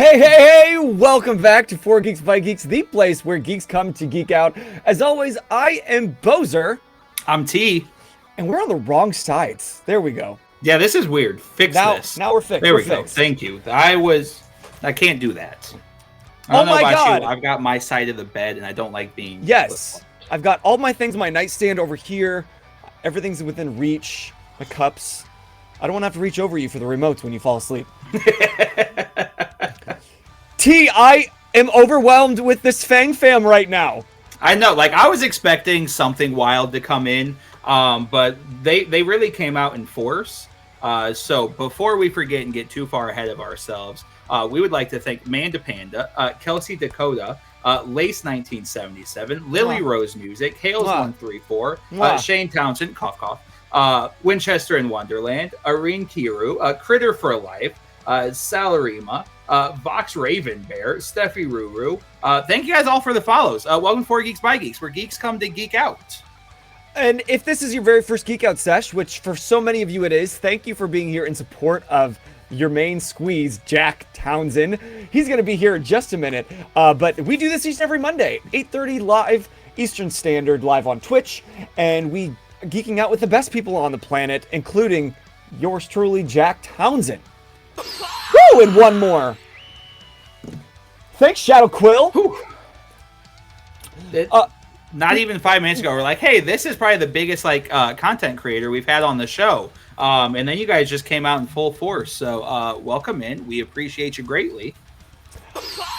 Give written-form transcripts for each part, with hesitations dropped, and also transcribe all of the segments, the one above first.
Hey! Welcome back to 4 Geeks by Geeks, the place where geeks come to geek out. As always, I am Boser. I'm T. And we're on the wrong sides. There we go. Yeah, this is weird. Fix this. Now we're fixed. There we go. Thank you. I can't do that. I don't know about God. you. I've got my side of the bed, and I don't like being... Yes. I've got all my things, my nightstand over here. Everything's within reach. My cups. I don't want to have to reach over you for the remotes when you fall asleep. T, I am overwhelmed with this Fang fam right now. I know. Like, I was expecting something wild to come in, but they really came out in force. So before we forget and get too far ahead of ourselves, we would like to thank Manda Panda, Kelsey Dakota, Lace 1977, Lily Rose Music, Hales 134, Shane Townson, cough cough, Winchester in Wonderland, Irene Kiru, Critter for Life, Salarima, Vox Raven Bear, Steffi Ruru. Thank you guys all for the follows. Welcome to 4 Geeks by Geeks, where geeks come to geek out. And if this is your very first Geek Out Sesh, which for so many of you it is, thank you for being here in support of your main squeeze, Jack Townson. He's going to be here in just a minute. But we do this each and every Monday, 8:30 live Eastern Standard, live on Twitch. And we geeking out with the best people on the planet, including yours truly, Jack Townson. Woo! And one more. Thanks, Shadow Quill. Not even 5 minutes ago, we're like, hey, this is probably the biggest content creator we've had on the show. And then you guys just came out in full force. So welcome in. We appreciate you greatly.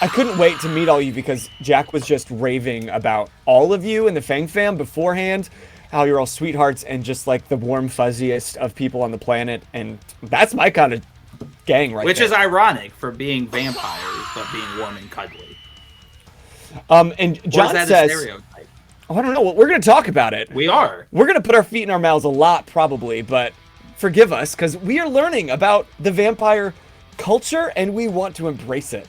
I couldn't wait to meet all you because Jack was just raving about all of you in the Fang fam beforehand, how you're all sweethearts and just like the warm fuzziest of people on the planet. And that's my kind of gang right Which there. is ironic for being vampires, but being warm and cuddly. And John says, oh, I don't know. We're going to talk about it. We are. We're going to put our feet in our mouths a lot, probably, but forgive us, because we are learning about the vampire culture, and we want to embrace it.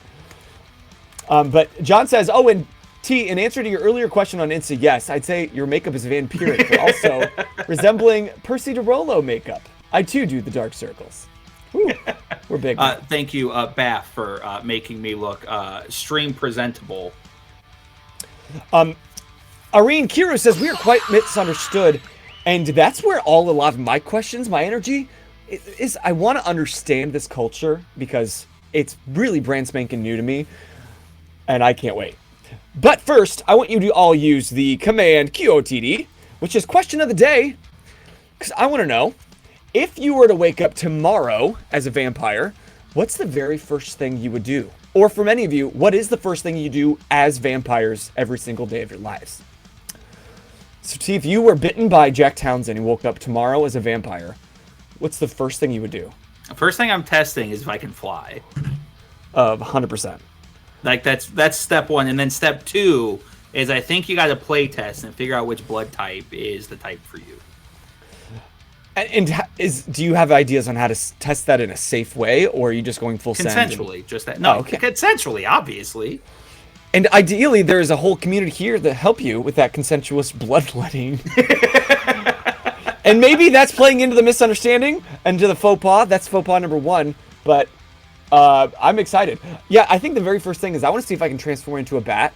But John says, oh, and T, in answer to your earlier question on Insta, yes, I'd say your makeup is vampiric, but also resembling Percy DeRollo makeup. I, too, do the dark circles. Woo, we're big. Thank you, Bath, for making me look stream presentable. Irene Kiro says, we are quite misunderstood. And that's where a lot of my questions, my energy, is I want to understand this culture because it's really brand spanking new to me. And I can't wait. But first, I want you to all use the command QOTD, which is question of the day. Because I want to know, if you were to wake up tomorrow as a vampire, what's the very first thing you would do? Or for many of you, what is the first thing you do as vampires every single day of your lives? So, T, if you were bitten by Jack Townsend and woke up tomorrow as a vampire, what's the first thing you would do? The first thing I'm testing is if I can fly. 100%. Like, that's step one. And then step two is I think you got to play test and figure out which blood type is the type for you. And do you have ideas on how to test that in a safe way, or are you just going full send? Consensually, just that. No, okay. Consensually, obviously. And ideally, there is a whole community here to help you with that consensuous bloodletting. And maybe that's playing into the misunderstanding and to the faux pas. That's faux pas number one. But I'm excited. Yeah, I think the very first thing is I want to see if I can transform into a bat.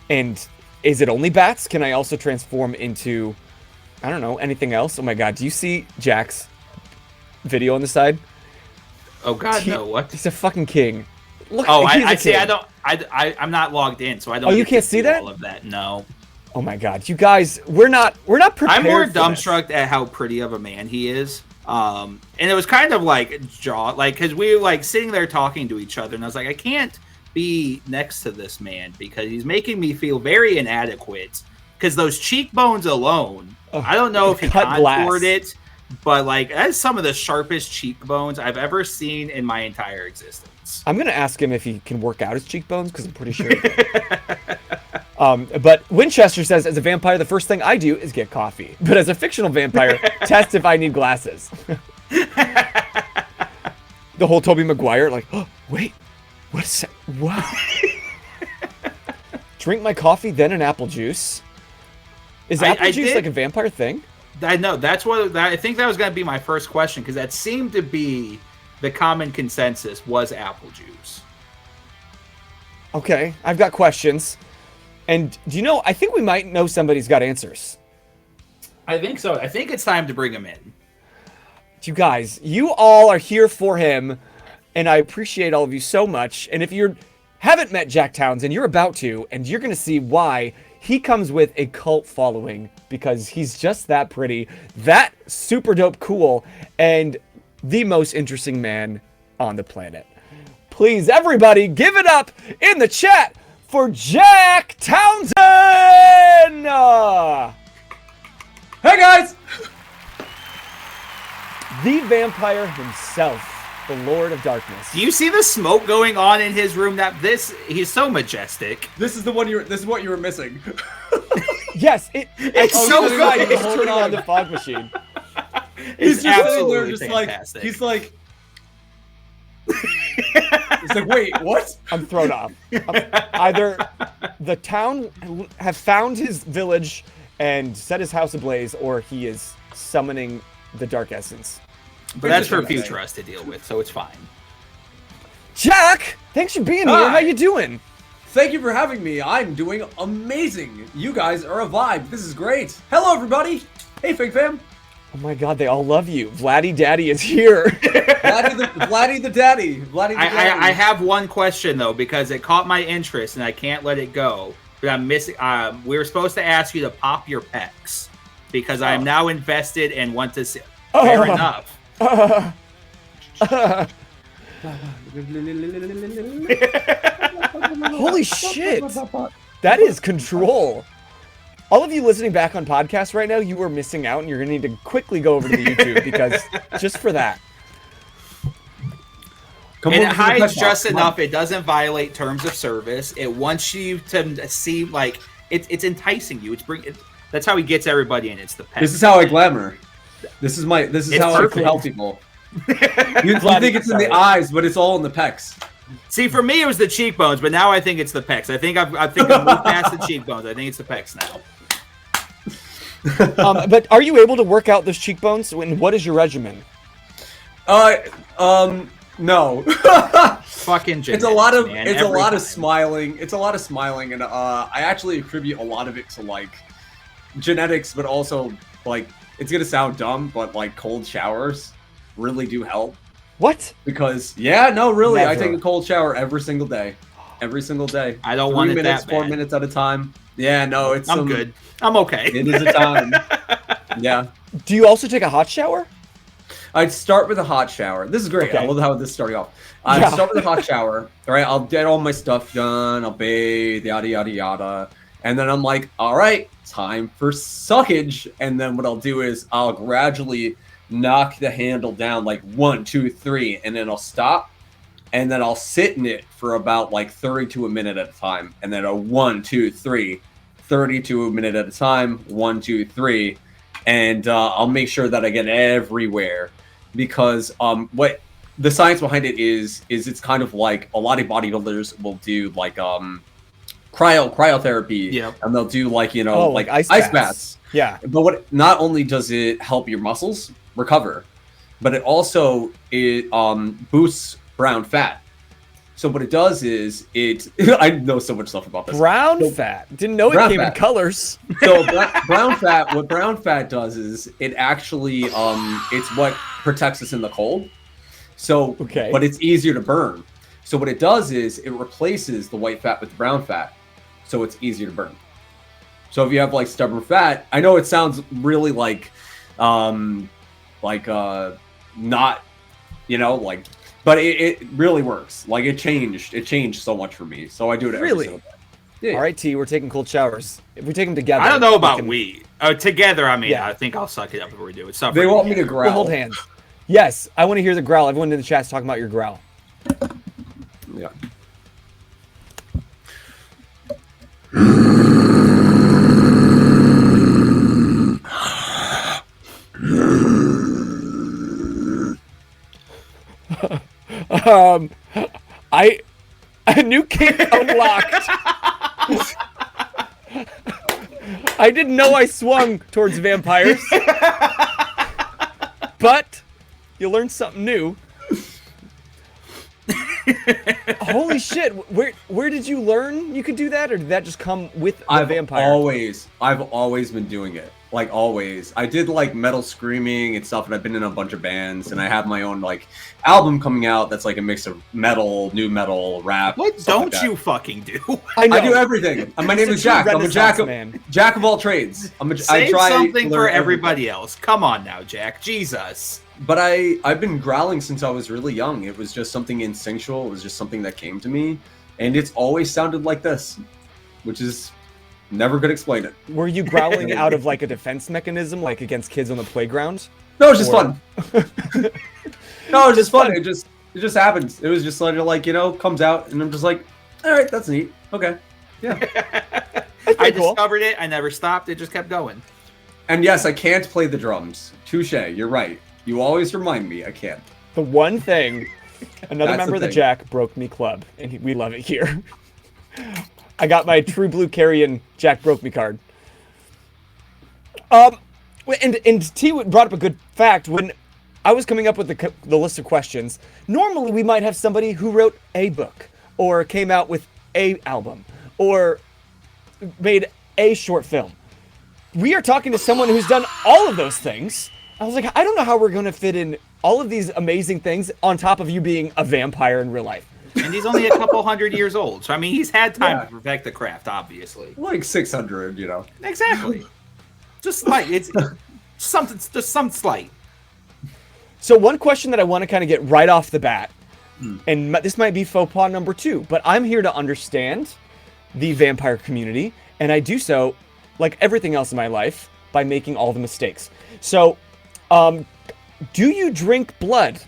And is it only bats? Can I also transform into, I don't know, anything else? Oh my God, do you see Jack's video on the side? Oh God, no, what? He's a fucking king. Look, I see. I'm not logged in, so I don't. Oh, you can't see that? All of that, no. Oh my God, you guys, we're not prepared. I'm more dumbstruck at how pretty of a man he is. And it was kind of like because we were like sitting there talking to each other, and I was like, I can't be next to this man because he's making me feel very inadequate. Because those cheekbones alone, I don't know if he contoured it, but like that's some of the sharpest cheekbones I've ever seen in my entire existence. I'm gonna ask him if he can work out his cheekbones because I'm pretty sure he can. But Winchester says, as a vampire, the first thing I do is get coffee. But as a fictional vampire, test if I need glasses. The whole Tobey Maguire, like, oh, wait, what is that? Wow. Drink my coffee, then an apple juice. Is apple juice like a vampire thing? I know. That's what I think that was going to be my first question because that seemed to be the common consensus was apple juice. Okay, I've got questions. And do you know, I think we might know somebody's got answers. I think so. I think it's time to bring him in. You guys, you all are here for him, and I appreciate all of you so much. And if you haven't met Jack Townsend, you're about to, and you're going to see why he comes with a cult following, because he's just that pretty, that super dope cool, and the most interesting man on the planet. Please, everybody, give it up in the chat for Jack Townsend! Hey guys! The vampire himself, the Lord of Darkness. Do you see the smoke going on in his room? He's so majestic. This is what you were missing. Yes, it's so good. It's turning on the fog machine. He's just sitting there, absolutely just fantastic. he's like, wait, what? I'm thrown off. Either the town have found his village and set his house ablaze, or he is summoning the dark essence. But that's for future us to deal with, so it's fine. Jack, thanks for being here. How you doing? Thank you for having me. I'm doing amazing. You guys are a vibe. This is great. Hello, everybody. Hey, Fig Fam. Oh my God, they all love you. Vladdy Daddy is here. Vladdy the Daddy. I have one question though, because it caught my interest and I can't let it go. But I'm missing. We were supposed to ask you to pop your pecs because I am now invested and want to see. Fair enough. Holy shit. That is control. All of you listening back on podcasts right now, you are missing out, and you're going to need to quickly go over to the YouTube because just for that. And it hides just enough. It doesn't violate terms of service. It wants you to see, like, it's enticing you. That's how he gets everybody in. It's the pet. This is how I glamour. This is how I help people. You think it's in the eyes, but it's all in the pecs. See, for me, it was the cheekbones, but now I think it's the pecs. I think I've moved past the cheekbones. I think it's the pecs now. But are you able to work out those cheekbones? What is your regimen? No. Fucking genetics, it's a lot of man, it's a lot of smiling. It's a lot of smiling, and I actually attribute a lot of it to like genetics, but also like it's gonna sound dumb, but like cold showers really do help. What? Because really, Never. I take a cold shower every single day. Every single day. I don't want it 3 minutes, that 4 bad. minutes at a time. Yeah, no, I'm good. I'm okay. It is a time. Yeah. Do you also take a hot shower? I'd start with a hot shower. This is great. Okay. I love how this is starting off. I'd start with a hot shower. All right, I'll get all my stuff done. I'll bathe, yada, yada, yada. And then I'm like, all right, time for suckage. And then what I'll do is I'll gradually knock the handle down like 1, 2, 3, and then I'll stop. And then I'll sit in it for about like 30 to a minute at a time. And then a 1, 2, 3, 30 to a minute at a time, 1, 2, 3. And I'll make sure that I get everywhere. Because what the science behind it is it's kind of like a lot of bodybuilders will do like cryotherapy. Yep. And they'll do like, like ice baths. Yeah. But what not only does it help your muscles recover, but it also boosts brown fat. So what it does is I know so much stuff about this. Brown fat. Didn't know it came in colors. So brown fat, what brown fat does is it actually it's what protects us in the cold. So but it's easier to burn. So what it does is it replaces the white fat with the brown fat. So it's easier to burn. So if you have like stubborn fat, I know it sounds really like not, but it really works. Like it changed so much for me. So I do it every single day. Yeah. All right, T, we're taking cold showers. If we take them together, I don't know about we. Together, I mean, Yeah. I think I'll suck it up if we do it. They want me to growl. We'll hold hands. Yes, I want to hear the growl. Everyone in the chat's talking about your growl. Yeah. A new kink unlocked. I didn't know I swung towards vampires, but you learned something new. Holy shit! Where did you learn you could do that, or did that just come with the I've vampire? always been doing it. Like always. I did like metal screaming and stuff, and I've been in a bunch of bands, and I have my own like album coming out that's like a mix of metal, new metal, rap. What don't you fucking do? I do everything. My name is Jack. I'm a jack of all trades. Save something for everybody else. Come on now, Jack. Jesus. But I've been growling since I was really young. It was just something instinctual. It was just something that came to me, and it's always sounded like this, which is never could explain it. Were you growling out of like a defense mechanism, like against kids on the playground? No, it's just fun. No, it's just fun. It just happens. It was just like, comes out, and I'm just like, all right, that's neat. Okay, yeah. I discovered it. I never stopped. It just kept going. And yes, I can't play the drums. Touche. You're right. You always remind me I can't. The one thing, another member of the Jack Broke Me Club, and we love it here. I got my True Blue Carrion Jack Broke Me card. And T brought up a good fact. When I was coming up with the list of questions, normally we might have somebody who wrote a book, or came out with a album, or made a short film. We are talking to someone who's done all of those things. I was like, I don't know how we're going to fit in all of these amazing things on top of you being a vampire in real life. And he's only a couple hundred years old. So, I mean, he's had time to perfect the craft, obviously. Like 600, Exactly. Just slight. It's something, just some slight. So one question that I want to kind of get right off the bat, and this might be faux pas number 2, but I'm here to understand the vampire community, and I do so, like everything else in my life, by making all the mistakes. So, do you drink blood?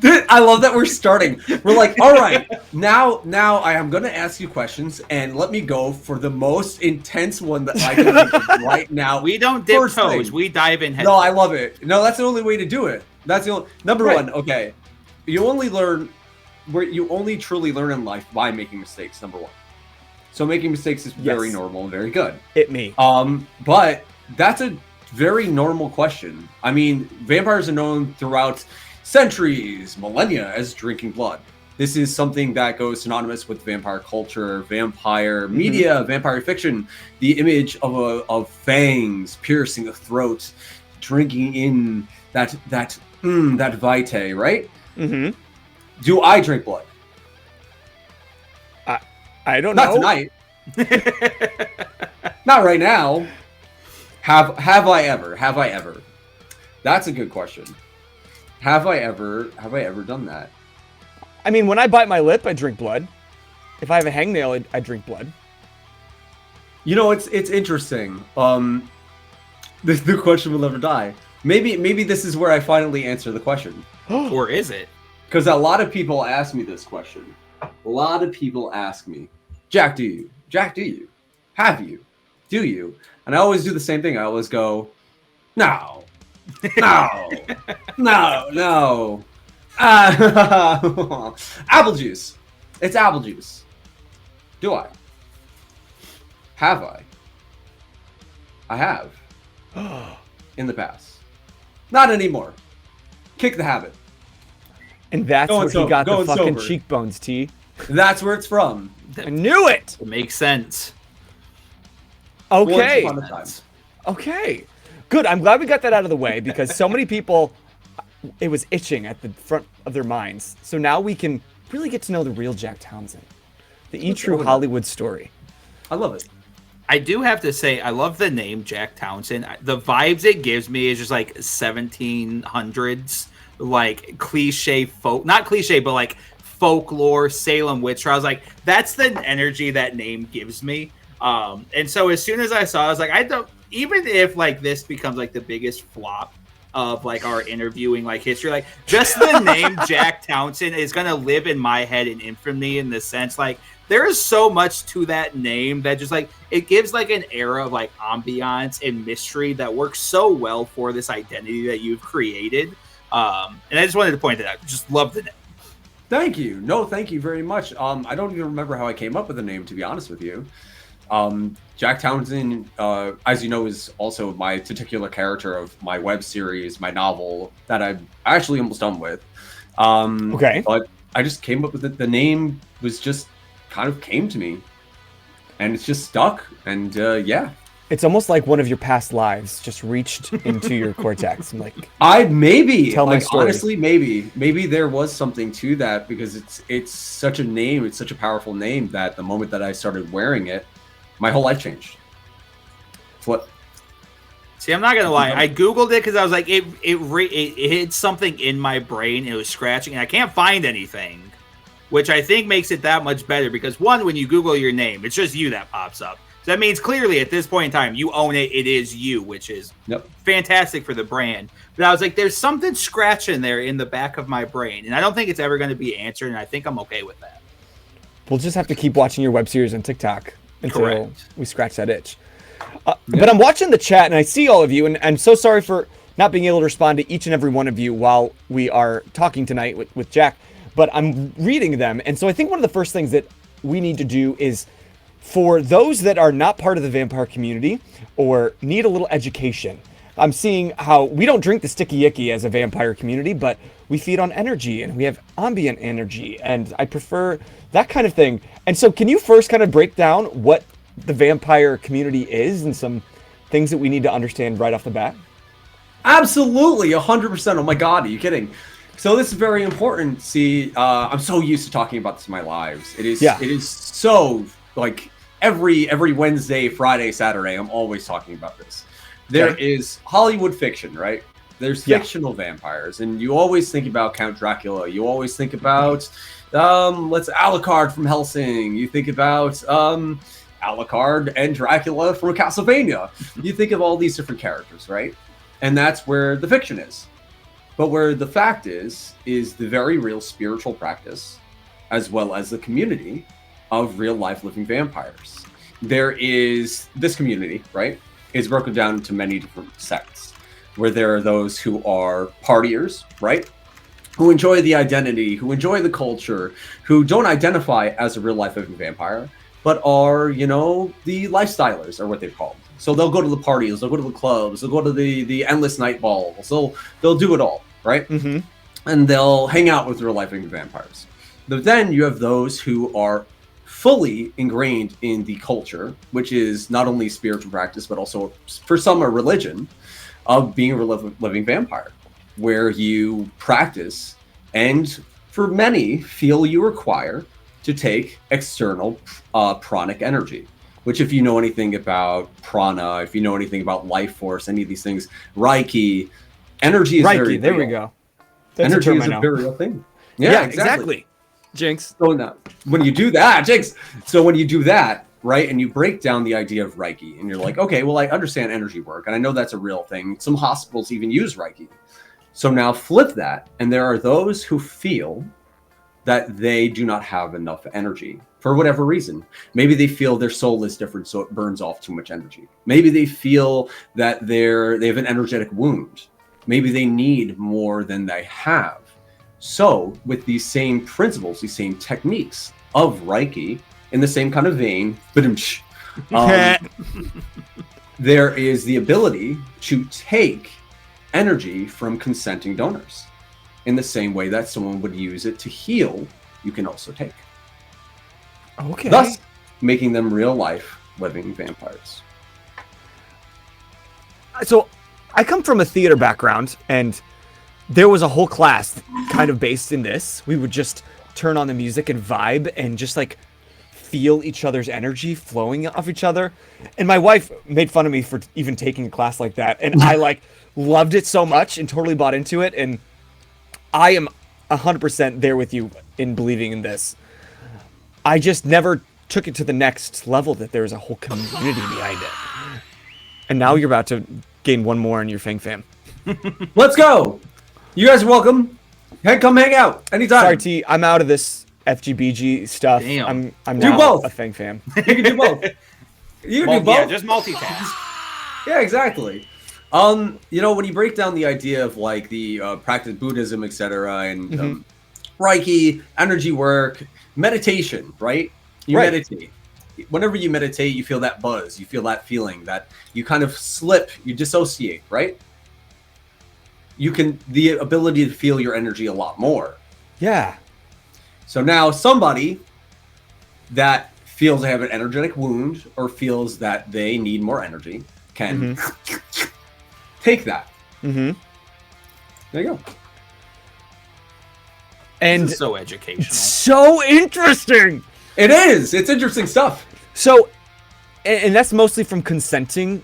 I love that we're starting. We're like, all right, now I am going to ask you questions, and let me go for the most intense one that I can think of right now. We don't dip toes. We dive in head. No, I love it. No, that's the only way to do it. That's the only number one. Okay, you only truly learn in life by making mistakes. Number one. So making mistakes is very normal and very good. Me. But that's a very normal question. I mean, vampires are known throughout centuries, millennia as drinking blood. This is something that goes synonymous with vampire culture, vampire media, vampire fiction. The image of fangs piercing the throat, drinking in that vitae, right? Mm-hmm. Do I drink blood? I don't know. Not tonight. Not right now. Have I ever? That's a good question. Have I ever done that? I mean, when I bite my lip, I drink blood. If I have a hangnail, I drink blood. It's interesting. The question will never die. Maybe this is where I finally answer the question. Or is it? Because a lot of people ask me this question. A lot of people ask me, Jack, do you? Jack, do you? Have you? Do you? And I always do the same thing. I always go, no. No. Apple juice. It's apple juice. Do I? Have I? I have. In the past. Not anymore. Kick the habit. And that's where he got the fucking cheekbones, T. That's where it's from. I knew it! It makes sense. Okay. Once upon a time. Okay. Good. I'm glad we got that out of the way, because so many people, it was itching at the front of their minds. So now we can really get to know the real Jack Townson. The true Hollywood story. I love it. I do have to say, I love the name Jack Townson. The vibes it gives me is just like 1700s, like cliche folk, not cliche, but like folklore, Salem witch trials. Like that's the energy that name gives me. And so as soon as I saw it, I was like, I don't, even if like this becomes like the biggest flop of like our interviewing like history, like just the name Jack Townson is gonna live in my head in infamy, in the sense like there is so much to that name that just like it gives like an era of like ambiance and mystery that works so well for this identity that you've created. And I just wanted to point that out. Just love the name. Thank you. No, thank you very much. I don't even remember how I came up with the name, to be honest with you. Jack Townson, as you know, is also my titular character of my web series, my novel that I'm actually almost done with. Okay. But I just came up with it. The name was just kind of came to me, and it's just stuck. And yeah, It's almost like one of your past lives just reached into your cortex. I'm like, I maybe Tell my like story. honestly, maybe there was something to that because it's such a name, it's such a powerful name that the moment that I started wearing it, my whole life changed. What? See, I'm not gonna lie. I googled it because I was like, it hit something in my brain. It was scratching, and I can't find anything, which I think makes it that much better. Because one, when you Google your name, it's just you that pops up. So that means clearly at this point in time, you own it. It is you, which is fantastic for the brand. But I was like, there's something scratching there in the back of my brain, and I don't think it's ever going to be answered. And I think I'm okay with that. we'll just have to keep watching your web series on TikTok until Correct. we scratch that itch. But I'm watching the chat and I see all of you, and I'm so sorry for not being able to respond to each and every one of you while we are talking tonight with Jack, but I'm reading them. And so I think one of the first things that we need to do is, for those that are not part of the vampire community or need a little education, I'm seeing how we don't drink the sticky icky as a vampire community, but we feed on energy and we have ambient energy, and I prefer that kind of thing. And so can you first kind of break down what the vampire community is and some things that we need to understand right off the bat? Absolutely, 100%. Oh my God, are you kidding? So this is very important. See, I'm so used to talking about this in my lives. It is so like every Wednesday, Friday, Saturday, I'm always talking about this. There is Hollywood fiction, right? There's fictional vampires, and you always think about Count Dracula. You always think about Alucard from Helsing. You think about Alucard and Dracula from Castlevania. You think of all these different characters, right? And that's where the fiction is. But where the fact is the very real spiritual practice, as well as the community of real life living vampires. There is this community, right? Is broken down into many different sects, where there are those who are partiers, right? Who enjoy the identity, who enjoy the culture, who don't identify as a real life living vampire, but are, the lifestylers are what they're called. So they'll go to the parties, they'll go to the clubs, they'll go to the endless night balls, they'll do it all, right? Mm-hmm. And they'll hang out with real life living vampires. But then you have those who are fully ingrained in the culture, which is not only spiritual practice, but also for some a religion of being a living vampire, where you practice and for many feel you require to take external pranic energy, which if you know anything about prana, if you know anything about life force, any of these things, Reiki, energy is very real. There we go. That's energy is a very real thing. Yeah, exactly. Jinx. So now, when you do that, Jinx. So when you do that, right, and you break down the idea of Reiki, and you're like, okay, well, I understand energy work, and I know that's a real thing. Some hospitals even use Reiki. So now flip that, and there are those who feel that they do not have enough energy for whatever reason. Maybe they feel their soul is different, so it burns off too much energy. Maybe they feel that they have an energetic wound. Maybe they need more than they have. So with these same principles, these same techniques of Reiki, in the same kind of vein, there is the ability to take energy from consenting donors. In the same way that someone would use it to heal, you can also take. Okay. Thus, making them real life living vampires. So, I come from a theater background, and there was a whole class kind of based in this. We would just turn on the music and vibe and just like feel each other's energy flowing off each other. And my wife made fun of me for even taking a class like that. And I like loved it so much and totally bought into it. And I am 100% there with you in believing in this. I just never took it to the next level, that there was a whole community behind it. And now you're about to gain one more in your Fang fam. Let's go. You guys are welcome. Hey, come hang out anytime. Sorry, T. I'm out of this FGBG stuff. Damn. I'm Do now both. a Fang fam. You can do both. You can do both. Yeah, just multitask. Yeah, exactly. When you break down the idea of like the practice Buddhism, etc., and Reiki, energy work, meditation, right? You meditate. Whenever you meditate, you feel that buzz, you feel that feeling that you kind of slip, you dissociate, right? The ability to feel your energy a lot more. Yeah. So now somebody that feels they have an energetic wound or feels that they need more energy can take that. Mm-hmm. There you go. And This is so educational. so interesting. It is. It's interesting stuff. So, and that's mostly from consenting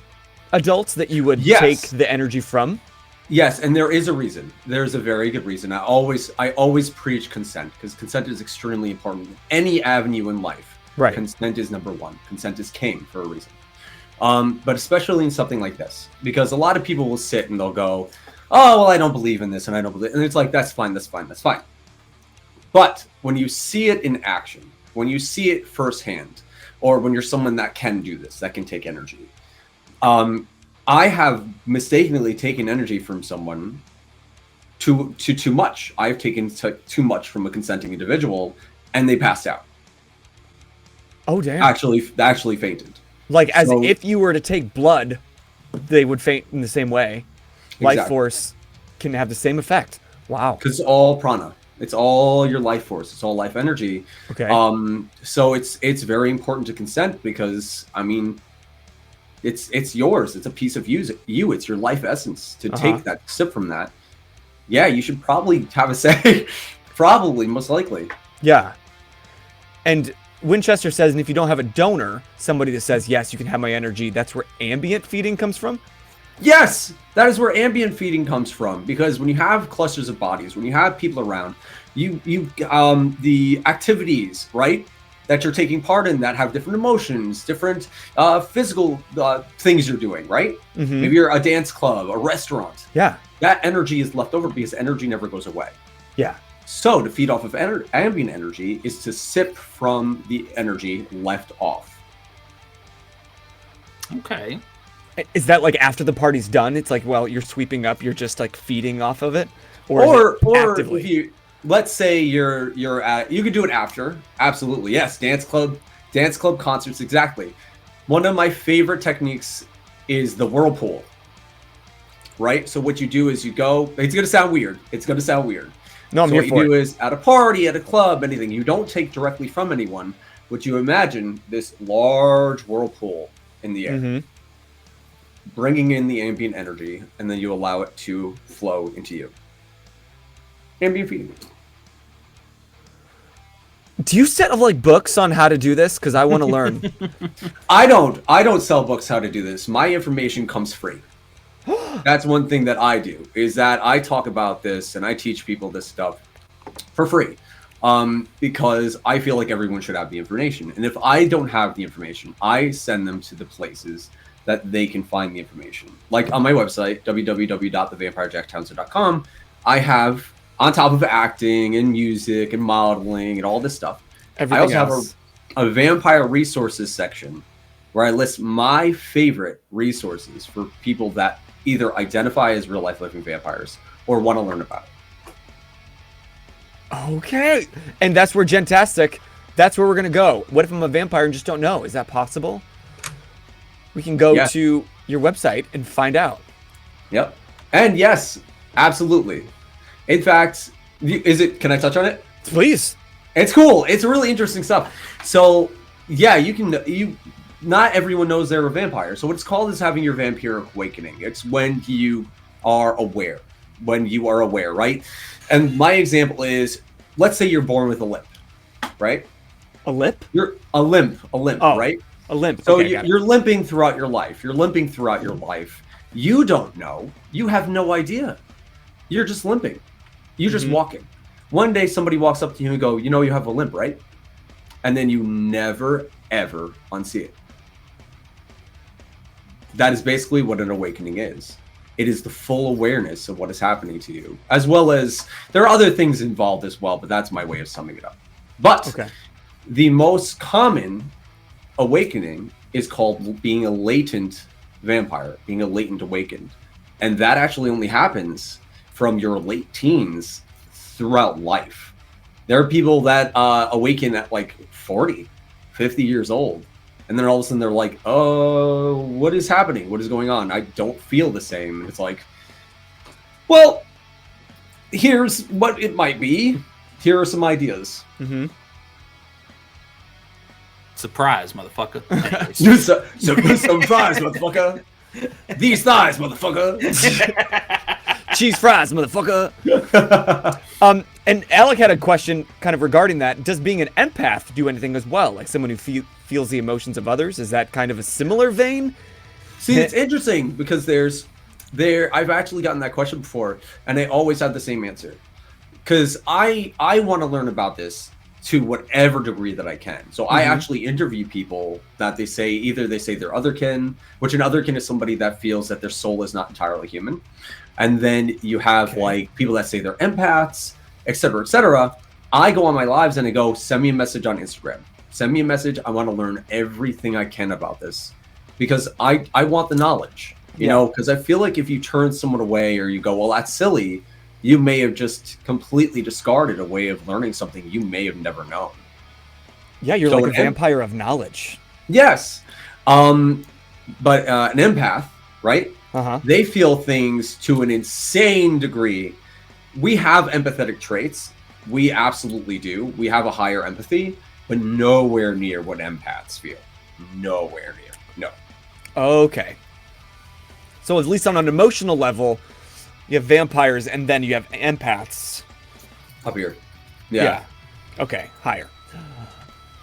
adults that you would take the energy from? Yes, and there is a reason. There's a very good reason. I always preach consent because consent is extremely important in any avenue in life. Right. Consent is number one. Consent is king for a reason. But especially in something like this, because a lot of people will sit and they'll go, "Oh, well, I don't believe in this, and I don't believe," and it's like, that's fine. But when you see it in action, when you see it firsthand, or when you're someone that can do this, that can take energy, I have mistakenly taken energy from someone too much. I've taken too much from a consenting individual, and they passed out. Oh, damn. Actually fainted. Like, as if you were to take blood, they would faint in the same way. Exactly. Life force can have the same effect. Wow. Because it's all prana. It's all your life force. It's all life energy. Okay. So it's very important to consent because, I mean, it's yours. It's a piece of you. It's your life essence. To take that sip from that, yeah, you should probably have a say. Probably, most likely. Yeah. And Winchester says, and if you don't have a donor, somebody that says, yes, you can have my energy, that's where ambient feeding comes from? Yes, that is where ambient feeding comes from. Because when you have clusters of bodies, when you have people around, the activities, right, that you're taking part in that have different emotions, different physical things you're doing, right? Mm-hmm. Maybe you're a dance club, a restaurant. Yeah. That energy is left over because energy never goes away. Yeah. So to feed off of ambient energy is to sip from the energy left off. Okay. Is that like after the party's done? It's like, well, you're sweeping up, you're just like feeding off of it? Or actively? If you, let's say you're at, you could do it after. Absolutely. Yes. Dance club concerts. Exactly. One of my favorite techniques is the whirlpool. Right? So what you do is you go, it's going to sound weird. No, I'm so here what for you do it. is at a party, at a club, anything, you don't take directly from anyone. What you imagine this large whirlpool in the air, bringing in the ambient energy, and then you allow it to flow into you. Ambient feeding. Do you set up like books on how to do this? Because I want to learn. I don't sell books how to do this. My information comes free. That's one thing that I do, is that I talk about this and I teach people this stuff for free, because I feel like everyone should have the information. And if I don't have the information, I send them to the places that they can find the information. Like on my website, www.thevampirejacktownson.com, I have, on top of acting and music and modeling and all this stuff, I also have a vampire resources section where I list my favorite resources for people that either identify as real life living vampires or want to learn about it. Okay. And that's where Gentastic, that's where we're going to go. What if I'm a vampire and just don't know? Is that possible? We can go to your website and find out. Yep. And yes, absolutely. In fact, can I touch on it? Please. It's cool. It's really interesting stuff. So yeah, not everyone knows they're a vampire. So what it's called is having your vampiric awakening. It's when you are aware. Right? And my example is, let's say you're born with a limp, right? A lip? You're a limp, right? A limp. So okay, you're limping throughout your life. You don't know. You have no idea. You're just limping. You're just walking. One day somebody walks up to you and go, you know, you have a limp, right? And then you never, ever unsee it. That is basically what an awakening is. It is the full awareness of what is happening to you, as well as there are other things involved as well, but that's my way of summing it up. But the most common awakening is called being a latent vampire, being a latent awakened. And that actually only happens from your late teens throughout life. There are people that awaken at like 40, 50 years old. And then all of a sudden they're like, oh, what is happening? What is going on? I don't feel the same. And it's like, well, here's what it might be. here are some ideas. Mm-hmm. Surprise, motherfucker. Anyways. Surprise, motherfucker. These thighs, motherfucker. Cheese fries, motherfucker. And Alec had a question kind of regarding that. Does being an empath do anything as well? Like someone who feels the emotions of others? Is that kind of a similar vein? See, it's interesting because I've actually gotten that question before, and I always have the same answer. Because I want to learn about this to whatever degree that I can. So I actually interview people that they say they're otherkin, which an otherkin is somebody that feels that their soul is not entirely human. And then you have like people that say they're empaths, etc., etc. I go on my lives and I go, send me a message on Instagram. Send me a message. I want to learn everything I can about this because I want the knowledge, you know, because I feel like if you turn someone away or you go, well, that's silly, you may have just completely discarded a way of learning something you may have never known. Yeah, you're like a vampire of knowledge. Yes. But an empath, right? They feel things to an insane degree. We have empathetic traits. We absolutely do. We have a higher empathy, but nowhere near what empaths feel. Nowhere near. No. Okay. So at least on an emotional level, you have vampires and then you have empaths. Up here. Yeah. Okay, higher.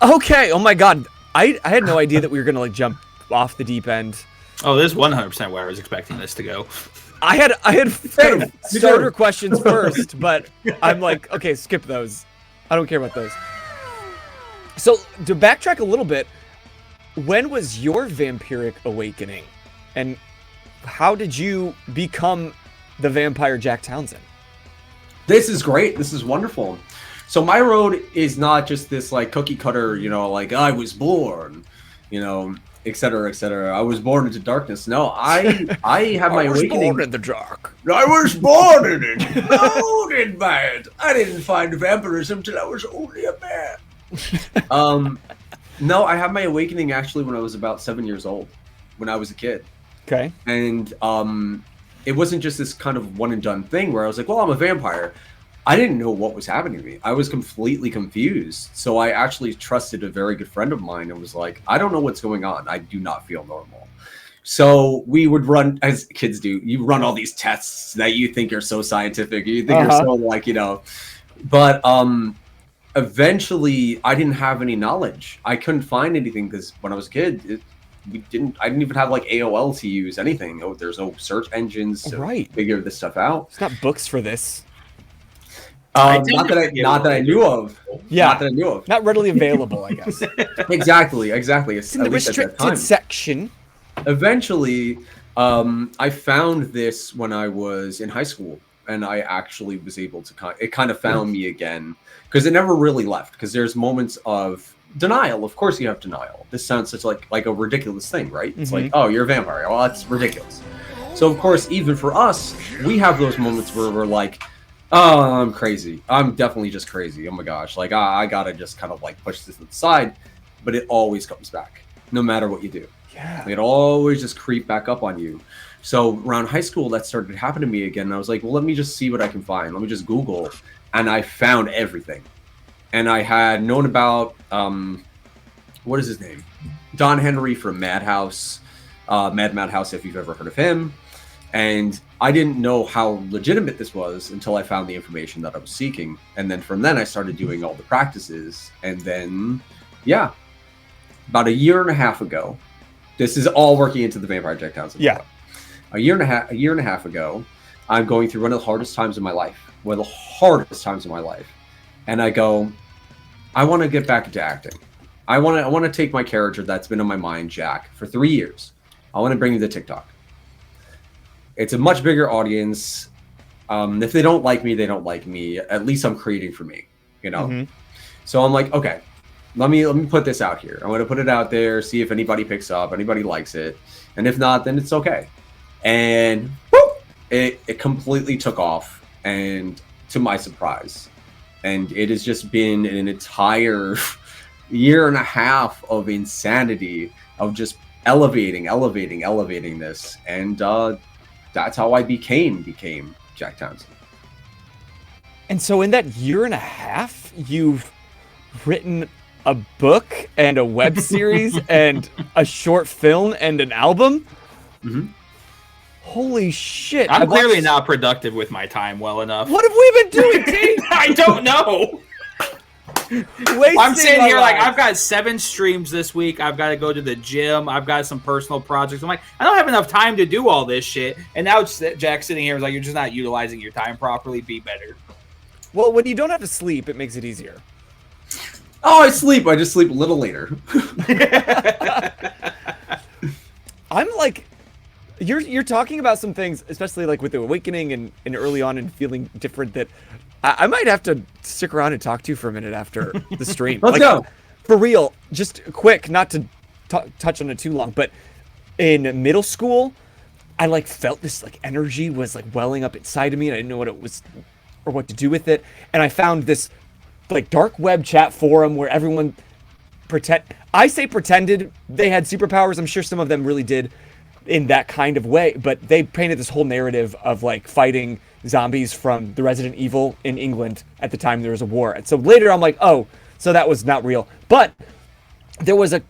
Okay, oh my god. I had no idea that we were going to like jump off the deep end. Oh, this is 100% where I was expecting this to go. I had kind of starter questions first, but I'm like, okay, skip those. I don't care about those. So, to backtrack a little bit, when was your vampiric awakening? And how did you become the vampire Jack Townsend? This is great. This is wonderful. So my road is not just this like cookie cutter, you know, like I was born, you know, et cetera, et cetera. I was born into darkness. No, I have my awakening. I was born in the dark. I was born in it. Born in bad. I didn't find vampirism till I was only a man. No, I had my awakening actually when I was about 7 years old, when I was a kid. Okay. And it wasn't just this kind of one and done thing where I was like, well, I'm a vampire. I didn't know what was happening to me. I was completely confused. So I actually trusted a very good friend of mine and was like, I don't know what's going on. I do not feel normal. So we would run, as kids do, you run all these tests that you think are so scientific. You think you're so like, you know, but eventually I didn't have any knowledge. I couldn't find anything because when I was a kid, I didn't even have like AOL to use anything. Oh, there's no search engines to figure this stuff out. It's not books for this. Not that I knew of. Yeah. Not that I knew of. Not readily available, I guess. Exactly. It's in the restricted section. Eventually, I found this when I was in high school, and I actually was able to it kind of found me again because it never really left. Because there's moments of denial. Of course, you have denial. This sounds such like a ridiculous thing, right? It's like, oh, you're a vampire. Well, that's ridiculous. So of course, even for us, we have those moments where we're like, oh, I'm crazy. I'm definitely just crazy. Oh my gosh. Like, I gotta just kind of like push this to the side. But it always comes back, no matter what you do. Yeah. It always just creep back up on you. So around high school, that started to happen to me again. And I was like, well, let me just see what I can find. Let me just Google. And I found everything. And I had known about, what is his name? Don Henry from Madhouse. Madhouse, if you've ever heard of him. And I didn't know how legitimate this was until I found the information that I was seeking. And then from then I started doing all the practices. And then, yeah, about a year and a half ago, this is all working into the Vampire Jack Townsend. Yeah. A year and a half ago, I'm going through one of the hardest times of my life. One of the hardest times of my life. And I go, I want to get back into acting. I want to take my character that's been in my mind, Jack, for 3 years. I want to bring him to TikTok. It's a much bigger audience. If they don't like me, they don't like me. At least I'm creating for me, you know? So I'm like, okay, let me put this out here. I'm going to put it out there, see if anybody picks up, anybody likes it. And if not, then it's okay. And whoop, it completely took off, and to my surprise. And it has just been an entire year and a half of insanity of just elevating this. And that's how I became Jack Townson. And so in that year and a half, you've written a book and a web series and a short film and an album? Mm-hmm. Holy shit. I'm clearly not productive with my time well enough. What have we been doing, T? I don't know. I'm sitting here like, I've got 7 streams this week. I've got to go to the gym. I've got some personal projects. I'm like, I don't have enough time to do all this shit. And now Jack sitting here is like, you're just not utilizing your time properly. Be better. Well, when you don't have to sleep, it makes it easier. Oh, I sleep. I just sleep a little later. I'm like, you're talking about some things, especially like with the awakening and early on and feeling different, that I might have to stick around and talk to you for a minute after the stream. Let's go. For real, just quick, not to touch on it too long, but in middle school, I like felt this like energy was like welling up inside of me, and I didn't know what it was or what to do with it. And I found this like dark web chat forum where everyone pretended they had superpowers. I'm sure some of them really did in that kind of way, but they painted this whole narrative of like fighting zombies from the Resident Evil in England at the time there was a war. And so later I'm like, oh, so that was not real. But there was a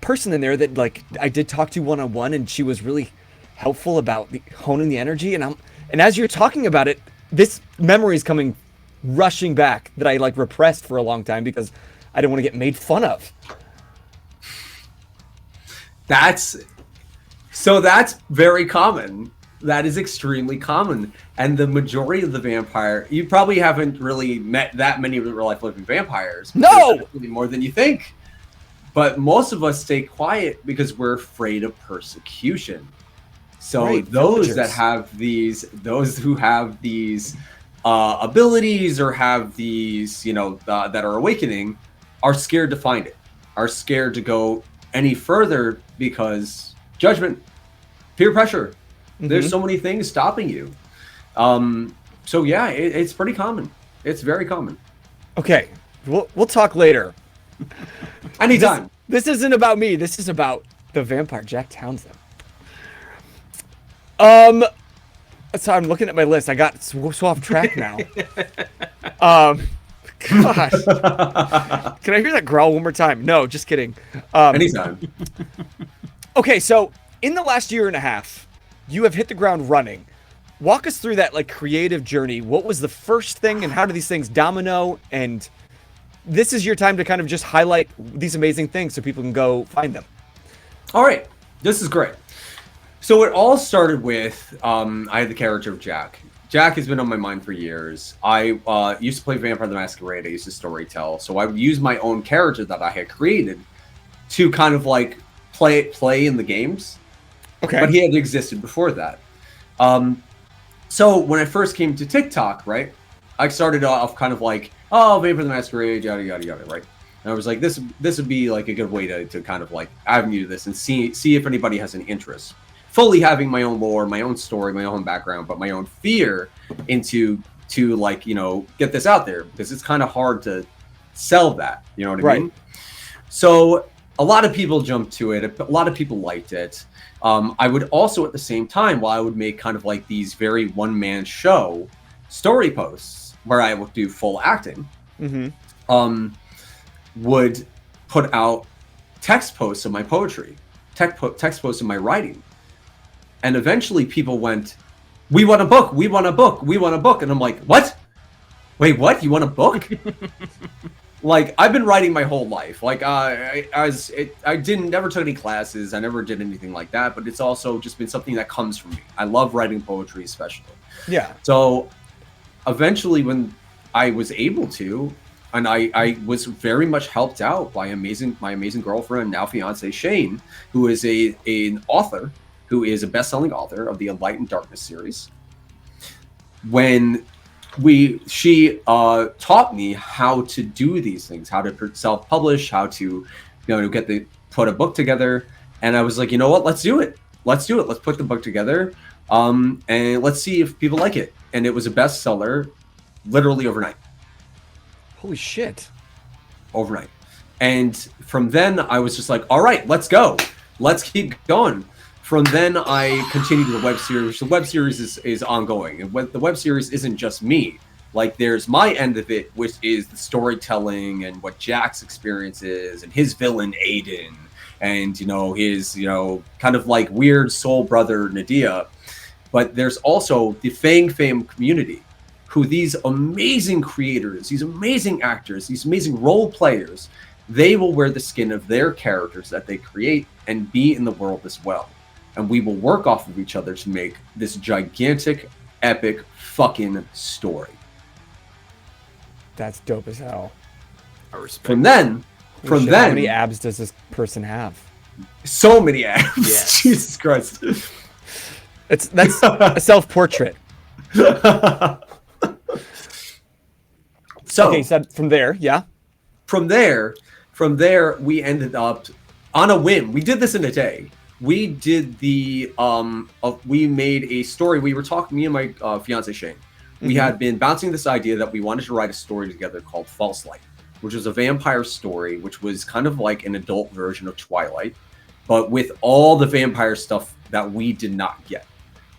person in there that like I did talk to one-on-one, and she was really helpful about honing the energy. And as you're talking about it, this memory is coming rushing back that I like repressed for a long time because I didn't want to get made fun of. That's very common. That is extremely common. And the majority of the vampire, you probably haven't really met that many real life living vampires. No! More than you think. But most of us stay quiet because we're afraid of persecution. So right, those villagers. those who have these abilities or have these, that are awakening, are scared to find it, are scared to go any further because judgment, peer pressure. Mm-hmm. There's so many things stopping you. So yeah, it's pretty common. It's very common. Okay, we'll talk later. Anytime. This isn't about me. This is about the vampire Jack Townson. So I'm looking at my list. I got so off track now. Gosh. Can I hear that growl one more time? No, just kidding. Anytime. Okay, so in the last year and a half, you have hit the ground running. Walk us through that like creative journey. What was the first thing, and how do these things domino? And this is your time to kind of just highlight these amazing things so people can go find them. All right, this is great. So it all started with I had the character of Jack. Jack has been on my mind for years. I used to play Vampire the Masquerade. I used to storytell. So I would use my own character that I had created to kind of like play in the games. Okay. But he had existed before that. So when I first came to TikTok, right, I started off kind of like, oh, Vampire the Masquerade, yada, yada, yada, right? And I was like, this would be like a good way to kind of like avenue to this and see if anybody has an interest. Fully having my own lore, my own story, my own background, but my own fear to like, get this out there, because it's kind of hard to sell that, you know what I mean? So a lot of people jumped to it. A lot of people liked it. I would also at the same time, while I would make kind of like these very one-man show story posts where I would do full acting, would put out text posts of my poetry, text posts of my writing. And eventually people went, we want a book, we want a book, we want a book. And I'm like, what? Wait, what? You want a book? Like, I've been writing my whole life. Like, I never took any classes. I never did anything like that. But it's also just been something that comes from me. I love writing poetry, especially. Yeah. So eventually when I was able to, and I was very much helped out by my amazing girlfriend, now fiance, Shane, who is an author, who is a best-selling author of the Light and Darkness series. When she taught me how to do these things, how to self-publish, how to put a book together, and I was like, you know what? Let's do it. Let's put the book together, and let's see if people like it. And it was a bestseller, literally overnight. Holy shit! Overnight. And from then, I was just like, all right, let's go. Let's keep going. From then, I continued the web series. The web series is ongoing. And the web series isn't just me. Like, there's my end of it, which is the storytelling and what Jack's experience is, and his villain Aiden, and his kind of like weird soul brother Nadia. But there's also the Fang Fam community, who these amazing creators, these amazing actors, these amazing role players, they will wear the skin of their characters that they create and be in the world as well. And we will work off of each other to make this gigantic, epic fucking story. That's dope as hell. I respect. From then, How many abs does this person have? So many abs. Yes. Jesus Christ. That's a self-portrait. So okay, so from there, yeah. From there, we ended up on a whim. We did this in a day. We did we made a story. We were talking, me and my fiance Shane. We had been bouncing this idea that we wanted to write a story together called False Light, which was a vampire story, which was kind of like an adult version of Twilight, but with all the vampire stuff that we did not get.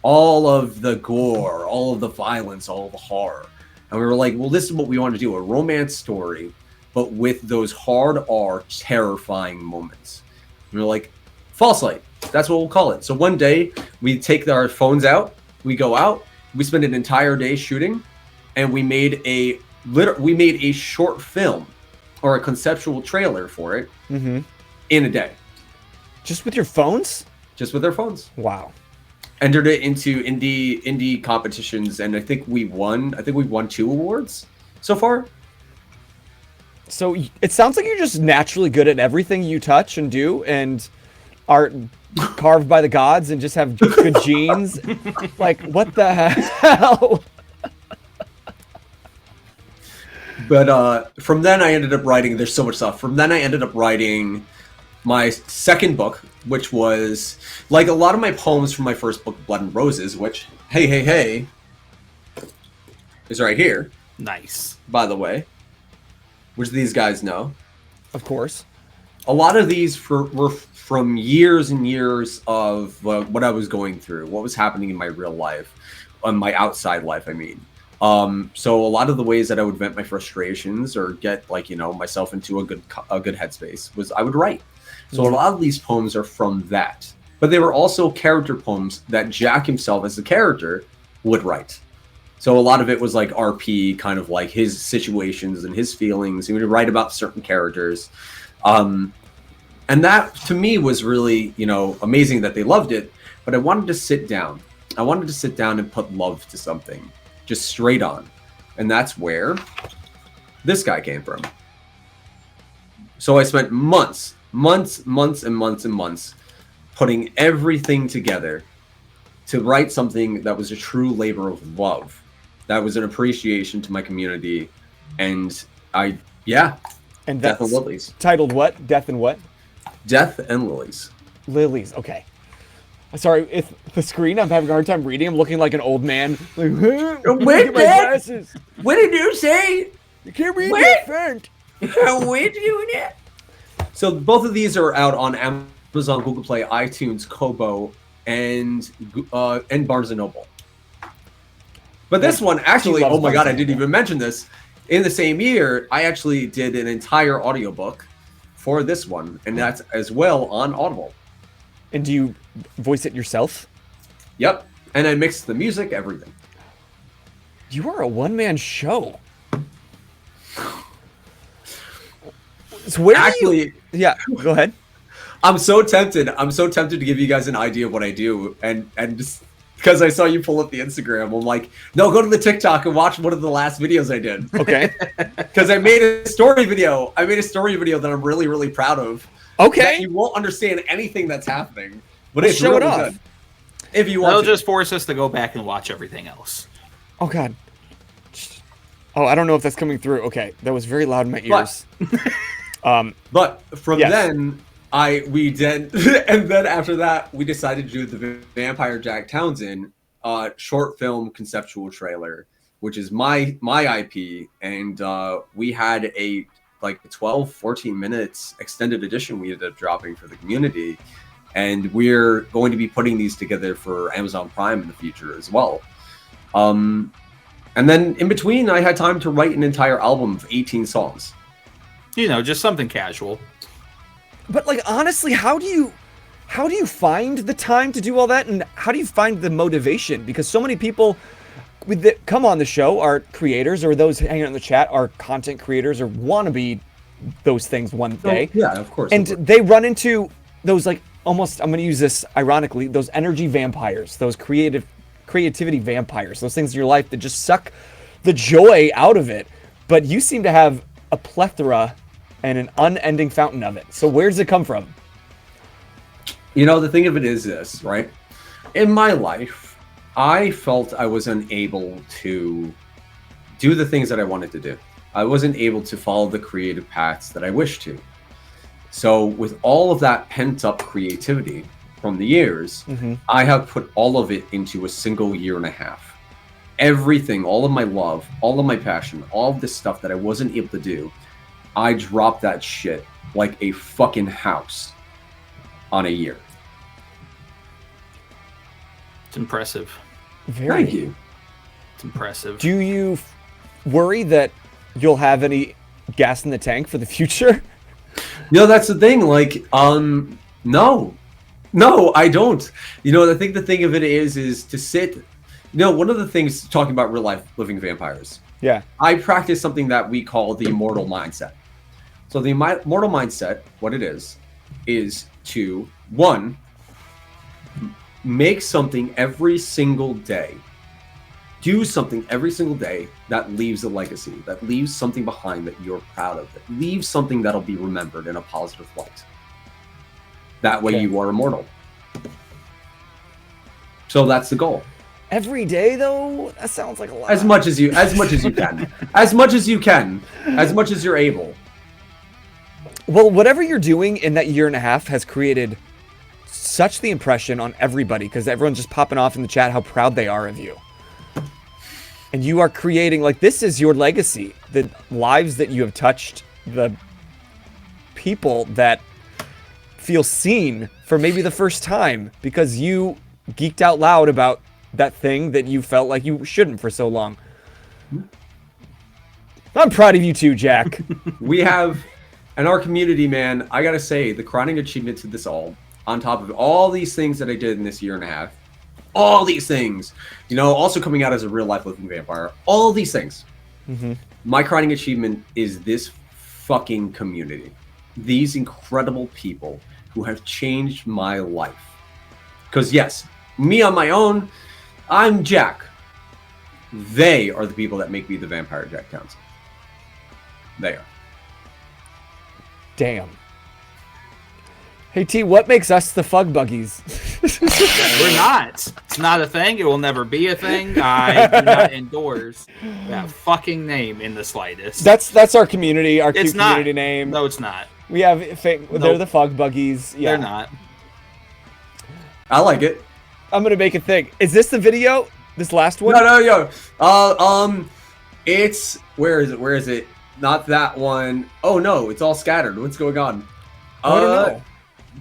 All of the gore, all of the violence, all of the horror. And we were like, well, this is what we want to do, a romance story, but with those hard R, terrifying moments. And we were like, False Light, that's what we'll call it. So one day, we take our phones out, we go out, we spend an entire day shooting, and we made a short film or a conceptual trailer for it in a day. Just with your phones? Just with our phones. Wow. Entered it into indie competitions, and I think we won 2 awards so far. So it sounds like you're just naturally good at everything you touch and do, and are carved by the gods and just have good genes. Like, what the hell? But from then I ended up writing, there's so much stuff. From then I ended up writing my second book, which was like a lot of my poems from my first book, Blood and Roses, which, hey, is right here, Nice. by the way, which these guys know. Of course. A lot of these were from years and years of what I was going through, what was happening in my real life, my outside life, I mean. So a lot of the ways that I would vent my frustrations or get myself into a good headspace was I would write. So a lot of these poems are from that, but they were also character poems that Jack himself as the character would write. So a lot of it was like RP, kind of like his situations and his feelings. He would write about certain characters. And that to me was really, amazing that they loved it, but I wanted to sit down. I wanted to sit down and put love to something, just straight on. And that's where this guy came from. So I spent months putting everything together to write something that was a true labor of love. That was an appreciation to my community. And And Death that's and Lilies. titled what? Death and what? Death and Lilies. Lilies. Okay. Sorry, if the screen, I'm having a hard time reading. I'm looking like an old man. Like, Wait, look at my Dad! glasses. What did you say? You can't read Wait. that font. We're doing it. So both of these are out on Amazon, Google Play, iTunes, Kobo, and Barnes & Noble. But this one actually, oh my god, I didn't even mention this. In the same year, I actually did an entire audiobook for this one, and that's as well on Audible. And do you voice it yourself? Yep. And I mixed the music, everything. You are a one-man show. So where Actually, Yeah, go ahead. I'm so tempted. I'm so tempted to give you guys an idea of what I do, and just because I saw you pull up the Instagram, I'm like, no, go to the TikTok and watch one of the last videos I did. Okay. Because I made a story video. I made a story video that I'm really, really proud of. Okay. That you won't understand anything that's happening, but Let's it's show it really off. good. If you want They'll to. just force us to go back and watch everything else. Oh god. Oh, I don't know if that's coming through. Okay, that was very loud in my ears. But from Yes. then, we did, and then after that, we decided to do the Vampire Jack Townson short film conceptual trailer, which is my IP, and we had a 12-14 minutes extended edition we ended up dropping for the community, and we're going to be putting these together for Amazon Prime in the future as well. And then in between, I had time to write an entire album of 18 songs. You know, just something casual. But like honestly, how do you find the time to do all that, and how do you find the motivation? Because so many people that come on the show are creators, or those hanging out in the chat are content creators, or want to be those things one day. Yeah, of course. And they run into those like almost, I'm going to use this ironically, those energy vampires, those creativity vampires, those things in your life that just suck the joy out of it. But you seem to have a plethora and an unending fountain of it. So where does it come from? You know, the thing of it is this, right? In my life, I felt I was unable to do the things that I wanted to do. I wasn't able to follow the creative paths that I wished to. So with all of that pent-up creativity from the years, I have put all of it into a single year and a half. Everything, all of my love, all of my passion, all of this stuff that I wasn't able to do, I dropped that shit like a fucking house on a year. It's impressive. Very. Thank you. It's impressive. Do you worry that you'll have any gas in the tank for the future? You know, that's the thing. Like, no, I don't. You know, I think the thing of it is to sit. You know, one of the things talking about real life living vampires. Yeah. I practice something that we call the immortal mindset. So the immortal mindset, what it is to one, make something every single day. Do something every single day that leaves a legacy, that leaves something behind that you're proud of, that leaves something that'll be remembered in a positive light. That way you are immortal. So that's the goal. Every day, though, that sounds like a lot. As much as you can, as much as you can, as much as you're able. Well, whatever you're doing in that year and a half has created such the impression on everybody, because everyone's just popping off in the chat how proud they are of you. And you are creating, like, this is your legacy. The lives that you have touched, the people that feel seen for maybe the first time because you geeked out loud about that thing that you felt like you shouldn't for so long. I'm proud of you too, Jack. We have, in our community, man, I gotta say, the crowning achievement to this all, on top of all these things that I did in this year and a half, all these things, you know, also coming out as a real life living vampire, all these things. My crowning achievement is this fucking community. These incredible people who have changed my life. Because yes, me on my own, I'm Jack. They are the people that make me the vampire Jack Townson. They are. Damn. Hey T, what makes us the Fug Buggies? We're not. It's not a thing. It will never be a thing. I do not endorse that fucking name in the slightest. That's our community, our It's cute not. community name. No, it's not. We have they're the Fug Buggies. Yeah. They're not. I like it. I'm gonna make a thing. Is this the video? This last one? No. It's where is it? Not that one. Oh no, it's all scattered. What's going on? I don't know.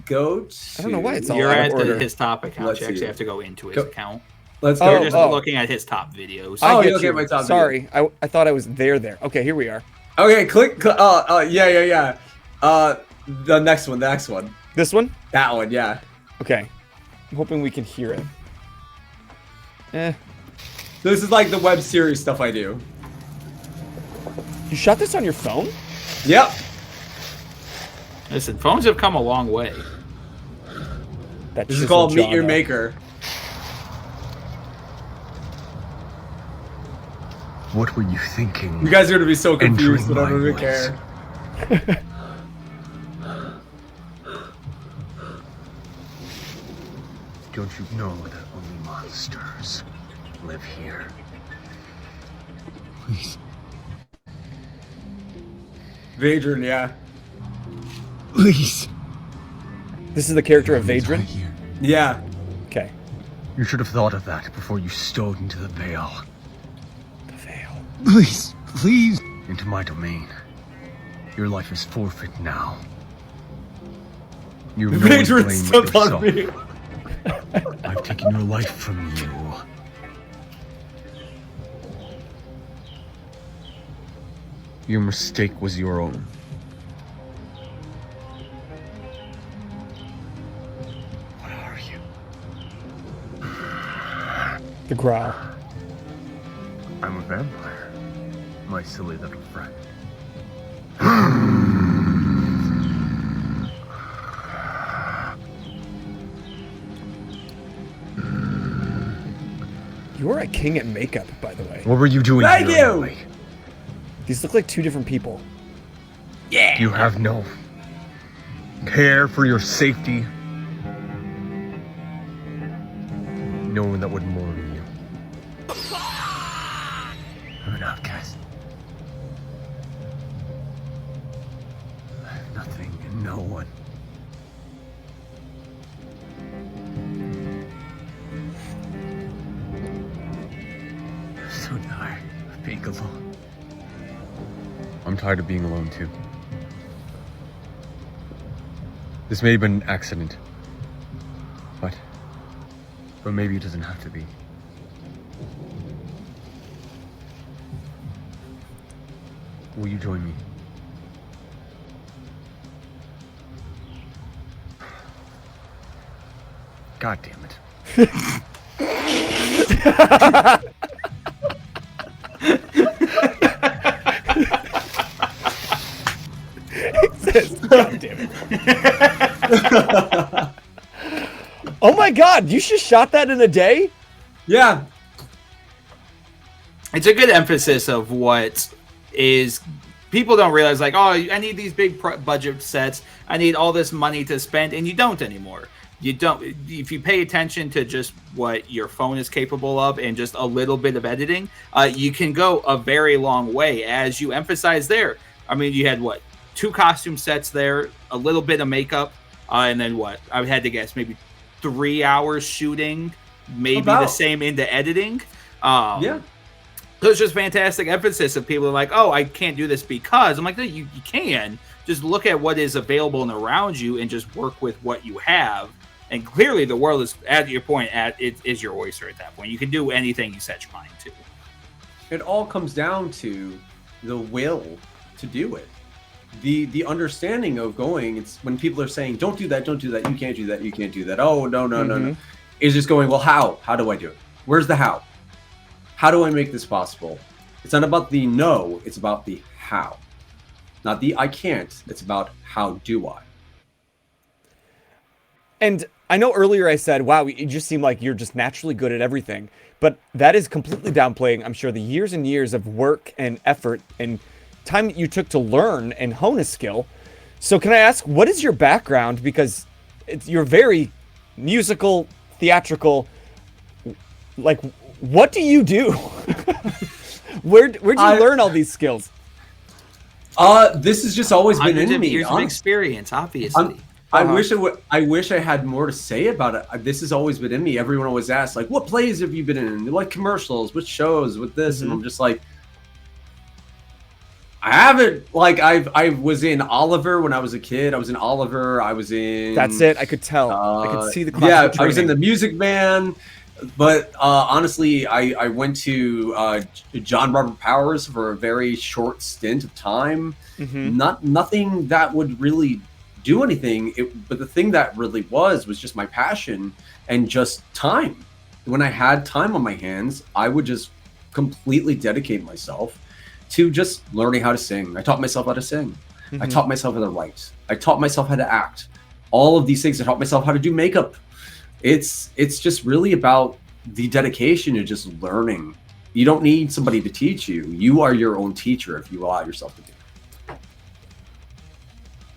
Go to. I don't know why it's all You're out at of order. his top account. Let's You actually see. have to go into his Go- account. Let's Oh, go. You're just oh. looking at his top videos. I Oh, get you look you. at my top video. Sorry, I thought I was there. Okay, here we are. Okay, click. Yeah. The next one. This one? That one. Yeah. Okay. I'm hoping we can hear it. This is like the web series stuff I do. You shot this on your phone? Yep. Listen, phones have come a long way. That This is chiseled called Meet jaw, Your though. Maker. What were you thinking? You guys are gonna be so confused, Entering but I don't my even care. Don't you know that only monsters live here? Please. Vadron, yeah. Please. This is the character of Right Vadron? here. Yeah. Okay. You should have thought of that before you stole into the veil. The veil. Please. Please. Into my domain. Your life is forfeit now. You have no one to Vadron blame stuck but on yourself. me. I've taken your life from you. Your mistake was your own. What are you? The growl. I'm a vampire, my silly little friend. You're a king at makeup, by the way. What were you doing Thank here you! anyway? These look like two different people. Yeah. You have no care for your safety. No one that would mourn you. I'm an outcast. I have nothing and no one. I'm so tired of being alone. I'm tired of being alone too. This may have been an accident, but maybe it doesn't have to be. Will you join me? God damn it. God damn it. Oh my god, you just shot that in a day? Yeah. It's a good emphasis of what is people don't realize, like, oh, I need these big budget sets, I need all this money to spend, and you don't anymore. You don't. If you pay attention to just what your phone is capable of and just a little bit of editing, you can go a very long way, as you emphasize there. I mean, you had what, 2 costume sets there, a little bit of makeup, and then what, I had to guess maybe 3 hours shooting, maybe the same into editing. Yeah. So it's just fantastic emphasis of people are like, oh, I can't do this because. I'm like, no, you can. Just look at what is available and around you and just work with what you have. And clearly the world is, at your point, it is your oyster at that point. You can do anything you set your mind to. It all comes down to the will to do it. The understanding of going, it's when people are saying, don't do that, you can't do that, you can't do that. Oh, no. Is just going, well, how? How do I do it? Where's the how? How do I make this possible? It's not about the no, it's about the how. Not the I can't, it's about how do I. And I know earlier I said, wow, you just seem like you're just naturally good at everything. But that is completely downplaying, I'm sure, the years and years of work and effort and time that you took to learn and hone a skill. So can I ask, what is your background? Because you're very musical, theatrical. Like, what do you do? Where'd you learn all these skills? This has just always been in me. Years of experience, obviously. I wish I had more to say about it. This has always been in me. Everyone always asks, like, what plays have you been in? What commercials? What shows? With this? And I'm just like, I haven't. Like, I was in Oliver when I was a kid. I was in Oliver. I was in. That's it. I could tell. I could see the class. Yeah, I was in the Music Man. But honestly, I went to John Robert Powers for a very short stint of time. Nothing that would really do anything. But the thing that really was just my passion and just time. When I had time on my hands, I would just completely dedicate myself to just learning how to sing. I taught myself how to sing. I taught myself how to write. I taught myself how to act. All of these things. I taught myself how to do makeup. It's just really about the dedication to just learning. You don't need somebody to teach you. You are your own teacher if you allow yourself to do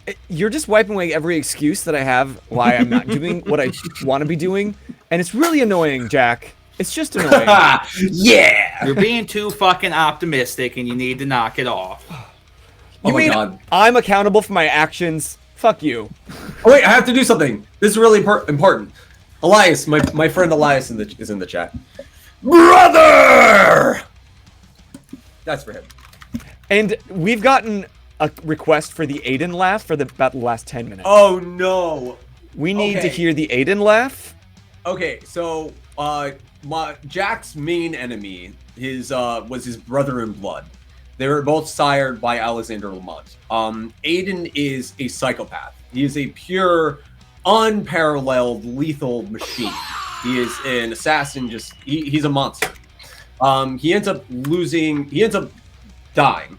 it. You're just wiping away every excuse that I have why I'm not doing what I want to be doing. And it's really annoying, Jack. It's just annoying. Yeah! You're being too fucking optimistic and you need to knock it off. You mean God. I'm accountable for my actions? Fuck you. Oh, wait, I have to do something. This is really important. Elias, my friend Elias is in the chat. Brother! That's for him. And we've gotten a request for the Aiden laugh for about the last 10 minutes. Oh, no. We need to hear the Aiden laugh. Okay, so Jack's main enemy was his brother in blood. They were both sired by Alexander Lamont. Aiden is a psychopath. He is a pure, unparalleled, lethal machine. He is an assassin. He's a monster. He ends up dying,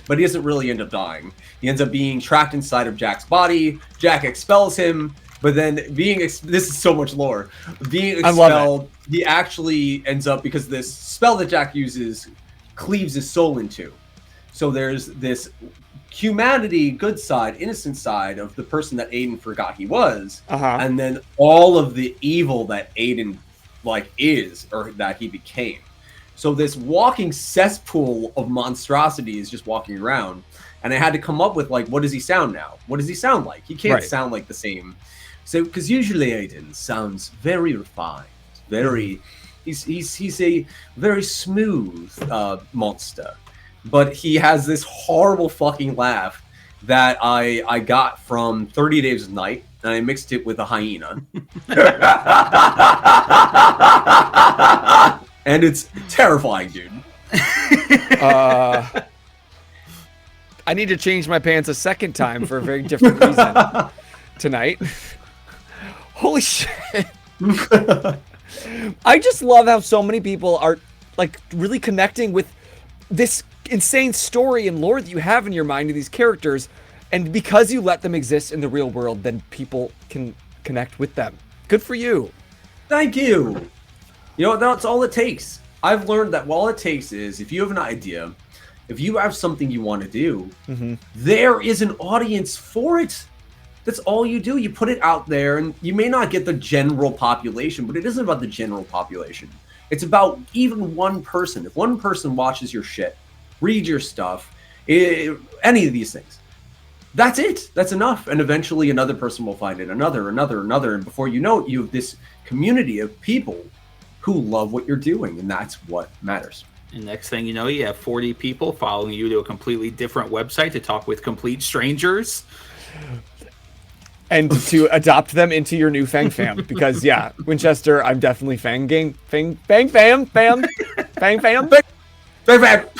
but he doesn't really end up dying. He ends up being trapped inside of Jack's body. Jack expels him, but then this is so much lore. Being expelled, he actually ends up, because this spell that Jack uses cleaves his soul in two. So there's this humanity, good side, innocent side of the person that Aiden forgot he was, and then all of the evil that Aiden is, or that he became. So this walking cesspool of monstrosity is just walking around, and I had to come up with what does he sound now? What does he sound like? He can't sound like the same. So because usually Aiden sounds very refined, he's a very smooth monster. But he has this horrible fucking laugh that I got from 30 Days of Night, and I mixed it with a hyena. And it's terrifying, dude. I need to change my pants a second time for a very different reason tonight. Holy shit. I just love how so many people are really connecting with this insane story and lore that you have in your mind of these characters, and because you let them exist in the real world, then people can connect with them. Good for you. Thank you. That's all it takes. I've learned that all it takes is, if you have an idea, if you have something you want to do, there is an audience for it. That's all you do. You put it out there, and you may not get the general population, but it isn't about the general population. It's about even one person. If one person watches your shit, reads your stuff, any of these things, that's it. That's enough. And eventually another person will find it, another. And before you know it, you have this community of people who love what you're doing. And that's what matters. And next thing you know, you have 40 people following you to a completely different website to talk with complete strangers. And to adopt them into your new Fang fam. Because, yeah, Winchester, I'm definitely Fang fam. Fang fam.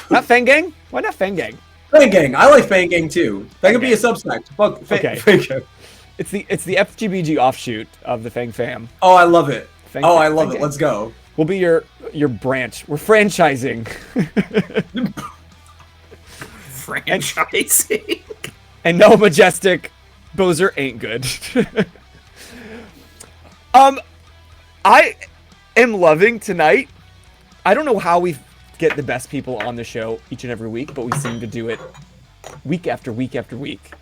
Not Fang gang? Why not Fang gang? Fang gang. I like Fang gang too. That could be a subsect. Fuck. Okay. Fang gang. It's the FGBG offshoot of the Fang fam. Oh, I love it. I love it. Gang. Let's go. We'll be your branch. We're franchising. Franchising. And no, Majestic, Boser ain't good. I am loving tonight. I don't know how we get the best people on the show each and every week, but we seem to do it week after week after week.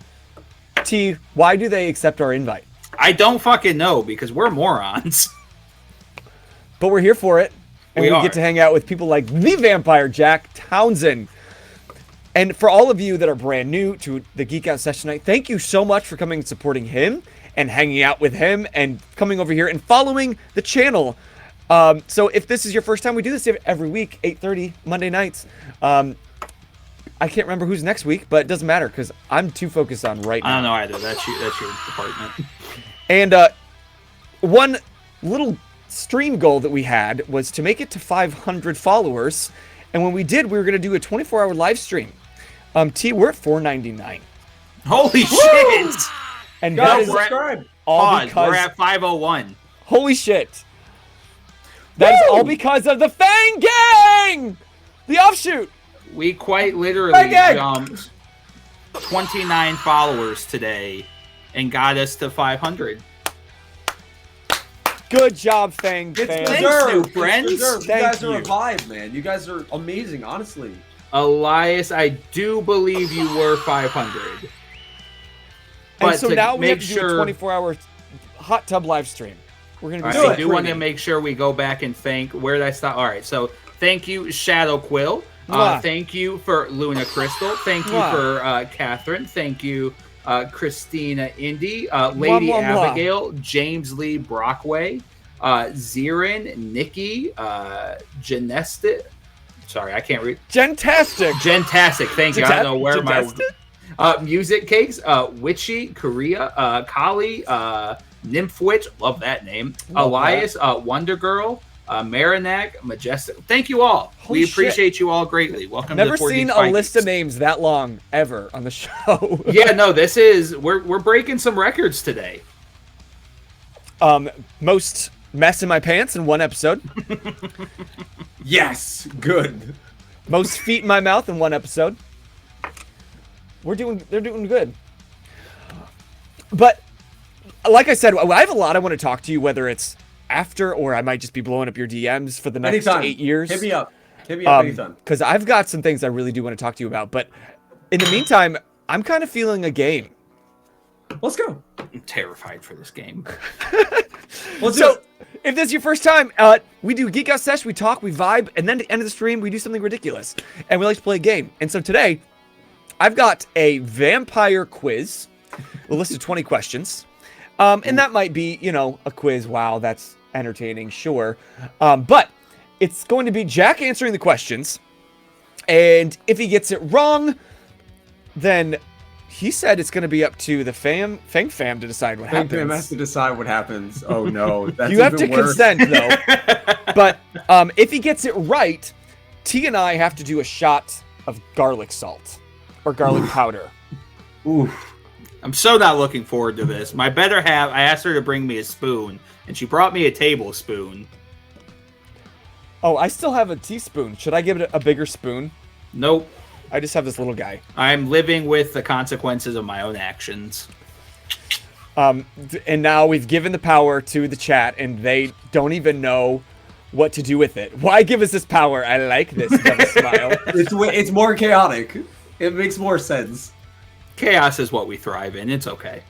T, why do they accept our invite? I don't fucking know, because we're morons. But we're here for it. And we are. Get to hang out with people like the Vampire Jack Townson. And for all of you that are brand new to the Geek Out session tonight, thank you so much for coming and supporting him and hanging out with him and coming over here and following the channel. So if this is your first time, we do this every week, 8:30 Monday nights. I can't remember who's next week, but it doesn't matter because I'm too focused on right now. I don't know either. That's your department. And one little stream goal that we had was to make it to 500 followers. And when we did, we were going to do a 24-hour live stream. T, we're at 499. Holy shit! And Guys, that is subscribe. all because... We're at 501. Holy shit. That is all because of the Fang Gang! The offshoot! We quite literally jumped 29 followers today and got us to 500. Good job, Fang It's fans. deserved. friends. It's deserved. You Thank guys are you. a vibe, man. You guys are amazing, honestly. Elias, I do believe you were 500. And But so to now we have make to do a sure- 24-hour hot tub live stream. We're going to be All right, I so do want to creamy. make sure we go back and thank. Where did I stop? All right, so thank you, Shadow Quill. Mwah. Thank you for Luna Crystal. Thank you Mwah. for Catherine. Thank you, Christina Indy, Lady Mwah, mwah, mwah. Abigail, James Lee Brockway, Zirin, Nikki, Genestic. Sorry, I can't read. Gentastic. Gentastic. Thank you. I don't know where Gentastic? my music cakes. Witchy, Korea, Kali, Nymphwitch. Love that name. Love Elias, Wonder Girl, Marinac, Majestic. Thank you all. Holy we appreciate you all greatly. Welcome to Never 4D seen a Findings. list of names that long ever on the show. Yeah, no, this is we're breaking some records today. Most mess in my pants in one episode. Yes, good. Most feet in my mouth in one episode. They're doing good. But like I said, I have a lot I want to talk to you, whether it's after or I might just be blowing up your DMs for the next Anytime. 8 years. Hit me up. Hit me up anytime. Because I've got some things I really do want to talk to you about. But in the meantime, I'm kind of feeling a game. Let's go. I'm terrified for this game. So, if this is your first time, we do Geek Out Sesh, we talk, we vibe, and then at the end of the stream, we do something ridiculous. And we like to play a game. And so today, I've got a vampire quiz, a list of 20 questions. And that might be, a quiz. Wow, that's entertaining, sure. But it's going to be Jack answering the questions. And if he gets it wrong, then he said it's going to be up to the Fang Fam to decide what happens. Fam has to decide what happens. Oh no, that's You have to even worse. consent, though. But if he gets it right, T and I have to do a shot of garlic salt or garlic powder. Ooh. I'm so not looking forward to this. My better half, I asked her to bring me a spoon, and she brought me a tablespoon. Oh, I still have a teaspoon. Should I give it a bigger spoon? Nope. I just have this little guy. I'm living with the consequences of my own actions. And now we've given the power to the chat, and they don't even know what to do with it. Why give us this power? I like this. Double smile. It's more chaotic. It makes more sense. Chaos is what we thrive in. It's okay.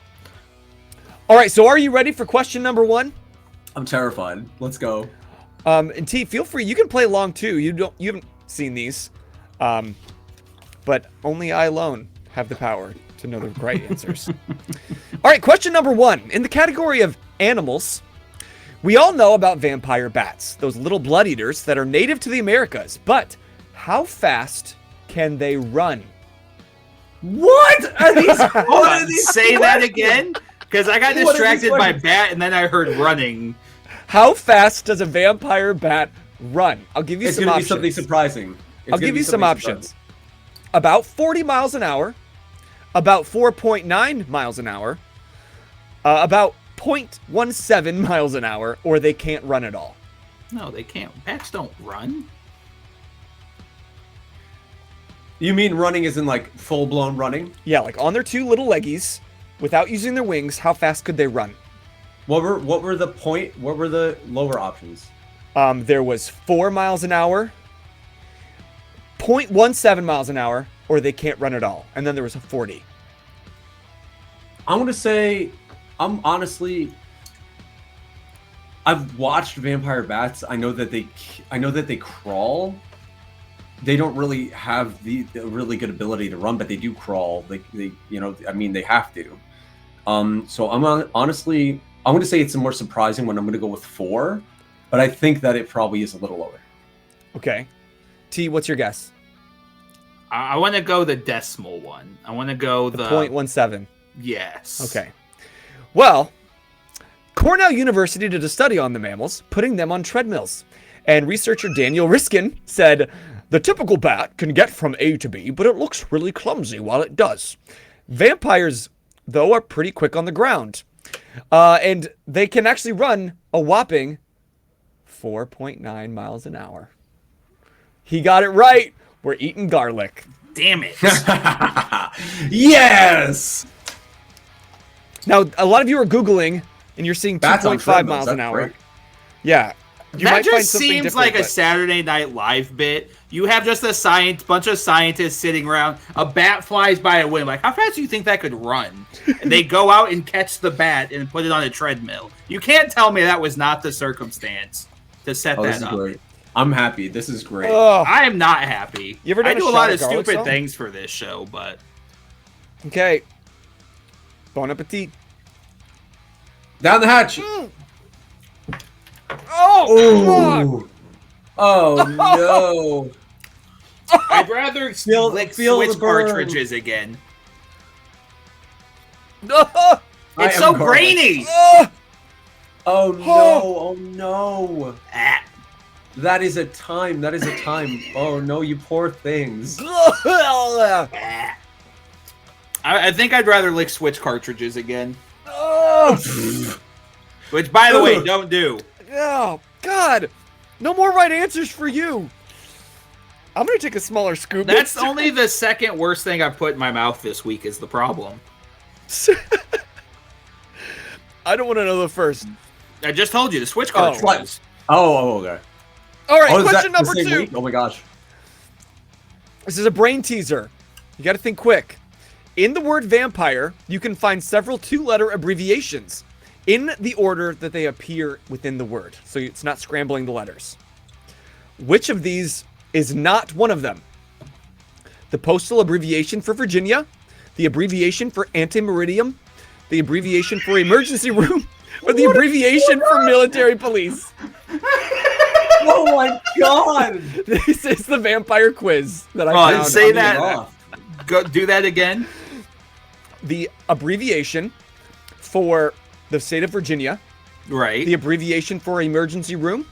All right, so are you ready for question number 1? I'm terrified. Let's go. And T, feel free. You can play along too. You haven't seen these, but only I alone have the power to know the right answers. All right, question number 1. In the category of animals, we all know about vampire bats, those little blood eaters that are native to the Americas. But how fast can they run? What are these? Hold on, say that again? Because I got distracted by bat and then I heard running. How fast does a vampire bat run? I'll give you It's some gonna options. be something surprising. I'll give you some options. About 40 miles an hour, about 4.9 miles an hour, about 0.17 miles an hour, or they can't run at all. No, they can't. Bats don't run. You mean running is in like full blown running? Yeah, like on their 2 little leggies, without using their wings, how fast could they run? What were the lower options? There was 4 miles an hour, 0.17 miles an hour, or they can't run at all. And then there was a 40. I'm gonna say, I've watched vampire bats. I know that they crawl. They don't really have the really good ability to run, but they do crawl. They have to. So I'm going to say it's more surprising when I'm going to go with 4, but I think that it probably is a little lower. Okay. T, what's your guess? I want to go the decimal one. I want to go the 0.17. Yes. Okay. Well, Cornell University did a study on the mammals, putting them on treadmills. And researcher Daniel Riskin said, the typical bat can get from A to B, but it looks really clumsy while it does. Vampires, though, are pretty quick on the ground. And they can actually run a whopping 4.9 miles an hour. He got it right. We're eating garlic. Damn it. Yes! Now, a lot of you are Googling, and you're seeing Bats on 2.5 treadmills, miles an that's hour. great. Yeah. You that might find just something seems different, like a but- Saturday Night Live bit. You have just a bunch of scientists sitting around. A bat flies by a wind. Like, how fast do you think that could run? And they go out and catch the bat and put it on a treadmill. You can't tell me that was not the circumstance to set This that is up. great. I'm happy. This is great. Ugh. I am not happy. You ever done I a do a shot lot of of garlic stupid salt? things for this show, but Okay. Bon appetit. Down the hatch. Oh! Ooh. Oh no. I'd rather Feel lick the Switch burn. cartridges again. fuck! I It's am so garlic. grainy. Oh no. Oh no. Ah. That is a time. That is a time. Oh no, you poor things. I think I'd rather lick Switch cartridges again. Oh, Which, by the way, don't do. oh, God. No more right answers for you. I'm going to take a smaller scoop. That's only the second worst thing I've put in my mouth this week is the problem. I don't want to know the first. I just told you, the Switch cartridges. Oh, okay. All right, Oh, is question that the number same 2. week? Oh my gosh. This is a brain teaser. You got to think quick. In the word vampire, you can find several 2-letter abbreviations in the order that they appear within the word. So it's not scrambling the letters. Which of these is not one of them? The postal abbreviation for Virginia, the abbreviation for antimeridium, the abbreviation for emergency room, or the abbreviation for military police. Oh my god! This is the vampire quiz that I found. Say I'm that. off. Go do that again. The abbreviation for the state of Virginia, Right. the abbreviation for emergency room,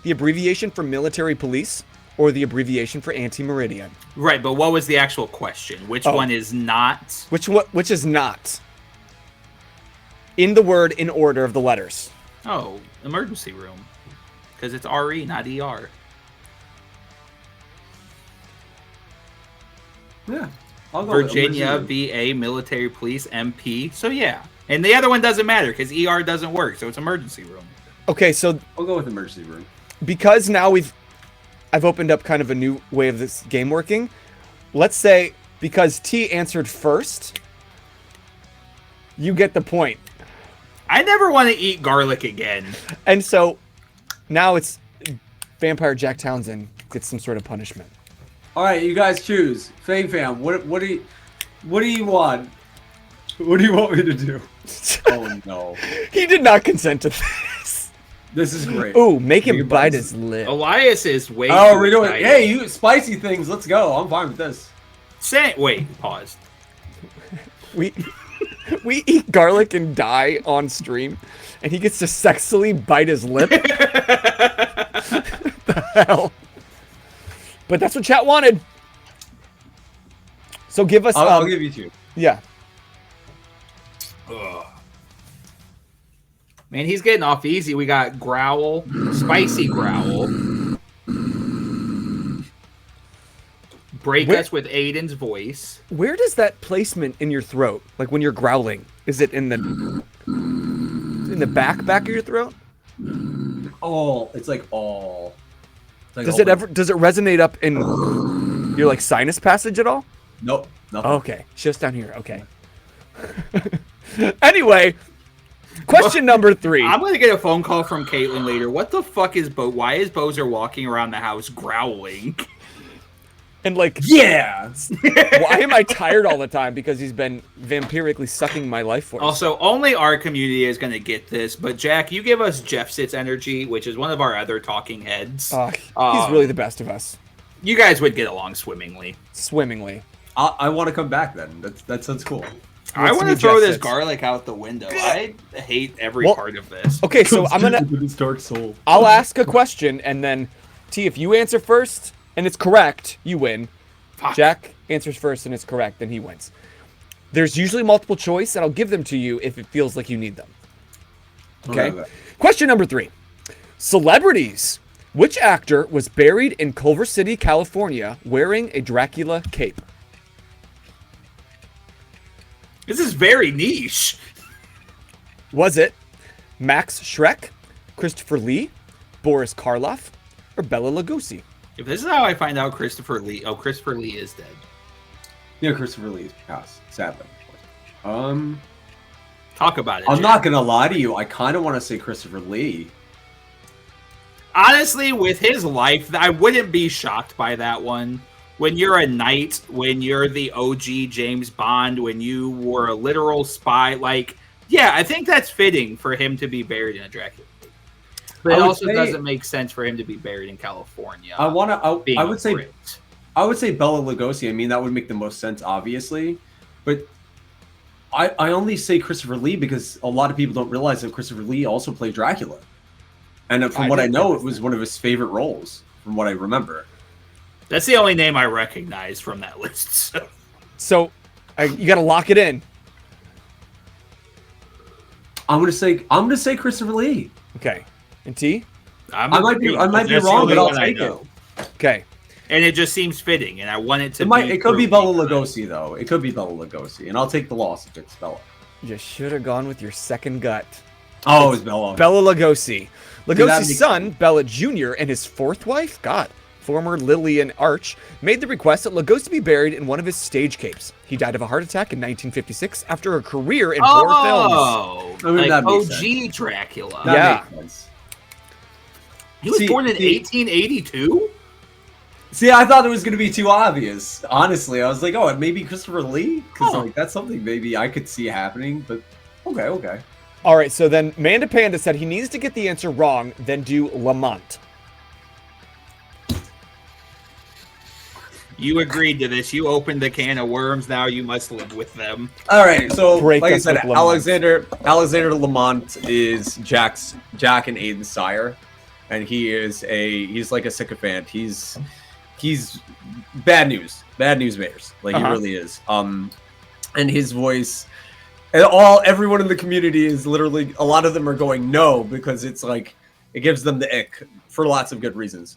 the abbreviation for military police, or the abbreviation for anti-meridian. Right, but what was the actual question? Which one is not? Which is not in the word in order of the letters? Oh, emergency room. Because it's RE, not ER. Yeah. I'll go with Virginia, emergency room. VA, military police, MP. So yeah. And the other one doesn't matter because ER doesn't work, so it's emergency room. Okay, so I'll go with emergency room. because now I've opened up kind of a new way of this game working. Let's say because T answered first, you get the point. I never want to eat garlic again. And so now it's Vampire Jack Townsend gets some sort of punishment. All right, you guys choose. Fam, what do you want? What do you want me to do? Oh no, He did not consent to this. this is great. Ooh, make him bite his lip. Elias is way Oh, too we're doing. excited. Hey, you spicy things. Let's go. I'm fine with this. Wait, pause. We eat garlic and die on stream, and he gets to sexily bite his lip. What the hell? But that's what chat wanted. So give us. I'll give you 2. Yeah. Ugh. Man, he's getting off easy. We got growl, spicy growl. Break us with Aiden's voice. Where does that placement in your throat, like when you're growling, is it in the back of your throat? All. It's like all. It's like Does all it resonate up in your like sinus passage at all? Nope. Nothing. Okay, just down here. Okay. Anyway, question number 3. I'm gonna get a phone call from Caitlin later. What the fuck is why is Boser walking around the house growling? And like, Yeah. why am I tired all the time? Because he's been vampirically sucking my life force. Also, only our community is gonna get this. But Jack, you give us Jeff Sitz energy, which is one of our other talking heads. He's really the best of us. You guys would get along swimmingly. Swimmingly. I want to come back then. That sounds cool. I Wants want to to be throw Jeff this Sitz. garlic out the window. I hate every Well- part of this. Okay, so With his dark soul. I'll ask a question, and then T, if you answer first and it's correct, you win. Fuck. Jack answers first and it's correct, then he wins. There's usually multiple choice, and I'll give them to you if it feels like you need them. Okay? Question number 3. Celebrities. Which actor was buried in Culver City, California, wearing a Dracula cape? This is very niche. Was it Max Schreck, Christopher Lee, Boris Karloff, or Bela Lugosi? If this is how I find out Christopher Lee is dead. Yeah, Christopher Lee is passed, sadly. Talk about it. I'm Jack. not gonna lie to you. I kind of want to say Christopher Lee. Honestly, with his life, I wouldn't be shocked by that one. When you're a knight, when you're the OG James Bond, when you were a literal spy, like, yeah, I think that's fitting for him to be buried in a Dracula. But it also doesn't make sense for him to be buried in California. I would say Brit. Bela Lugosi. I mean, that would make the most sense, obviously. But I only say Christopher Lee because a lot of people don't realize that Christopher Lee also played Dracula. And from what I know, it was one of his favorite roles, from what I remember. That's the only name I recognize from that list. So you got to lock it in. I'm gonna say Christopher Lee. Okay. And T? I might be wrong, but I'll take it. Okay. And it just seems fitting, and I want it to It could be Bela Lugosi, though. It could be Bela Lugosi, and I'll take the loss if it's Bela. You should have gone with your second gut. Oh, it was Bela. Bela Lugosi. Lugosi's son, Bela Jr., and his fourth wife, former Lillian Arch, made the request that Lugosi be buried in one of his stage capes. He died of a heart attack in 1956 after a career in horror films. Oh, like OG Dracula. Yeah. He was born in 1882? See, I thought it was going to be too obvious. Honestly, I was like, oh, maybe Christopher Lee? Because that's something maybe I could see happening, but okay. All right, so then Manda Panda said he needs to get the answer wrong, then do Lamont. You agreed to this. You opened the can of worms. Now you must live with them. All right, so Break like I us said, with Lamont. Alexander Lamont is Jack and Aiden's sire, and he's like a sycophant. He's bad news bears. Like he really is. And his voice, and everyone in the community is literally, a lot of them are going no, because it's like it gives them the ick for lots of good reasons.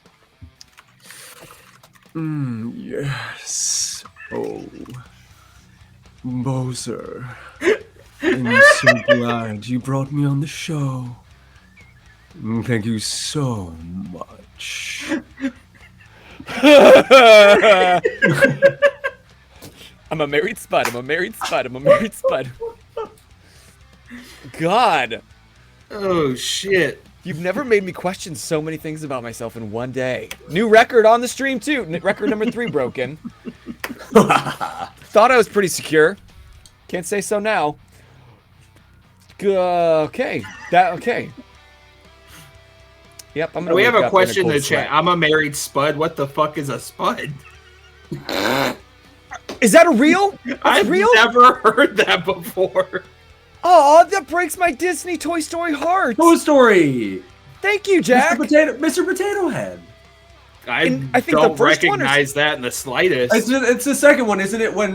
Yes. Oh, Boser, I'm so glad you brought me on the show. Thank you so much. I'm a married spud. God. Oh, shit. You've never made me question so many things about myself in one day. New record on the stream, too. Record number 3 broken. Thought I was pretty secure. Can't say so now. Okay. Okay. Yep, I'm gonna. We have wake a up question in a the cold chat. sweat. I'm a married spud. What the fuck is a spud? Is that a real? That's real? Never heard that before. Oh, that breaks my Disney Toy Story heart. Toy Story. Thank you, Jack. Mr. Potato Head. I think don't the first one recognize that in the slightest. It's the second one, isn't it? Wait,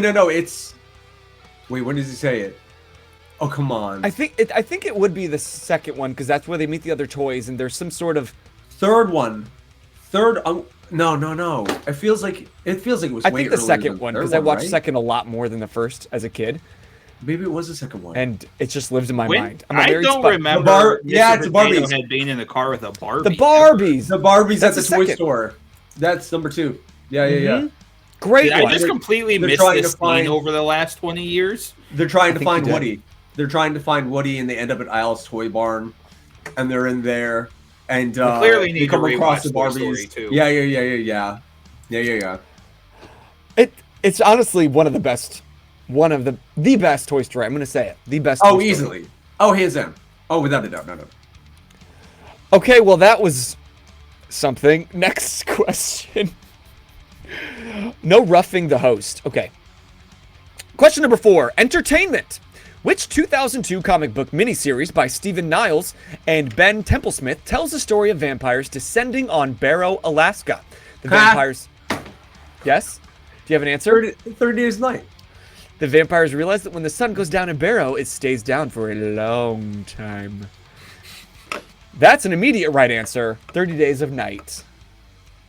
no. Wait, when does he say it? Oh, come on. I think it would be the second one because that's where they meet the other toys and there's some sort of third one. No. It feels like it was. I think the second one because I watched right? second a lot more than the first as a kid. Maybe it was the second one. And it just lives in my mind. I don't remember. It's Barbie's. Head being in the car with a Barbie. The Barbies. The Barbies That's at the toy store. That's number 2. Yeah. Great Did one. I just completely missed this scene over the last 20 years? They're trying to find Woody. They're trying to find Woody, and they end up at Isle's Toy Barn, and they're in there, and clearly need they come to across the rewatch Toy Barbies. Story too. Yeah. It's honestly one of the best Toy Story. I'm gonna say it. The best. Oh, Toy Story. easily. Oh, hands down. Oh, without a doubt. No. Okay, well that was something. Next question. No roughing the host. Okay. Question number 4. Entertainment. Which 2002 comic book miniseries by Stephen Niles and Ben Templesmith tells the story of vampires descending on Barrow, Alaska? The vampires... Yes? Do you have an answer? 30 Days Night. The vampires realize that when the sun goes down in Barrow, it stays down for a long time. That's an immediate right answer. 30 Days of Night.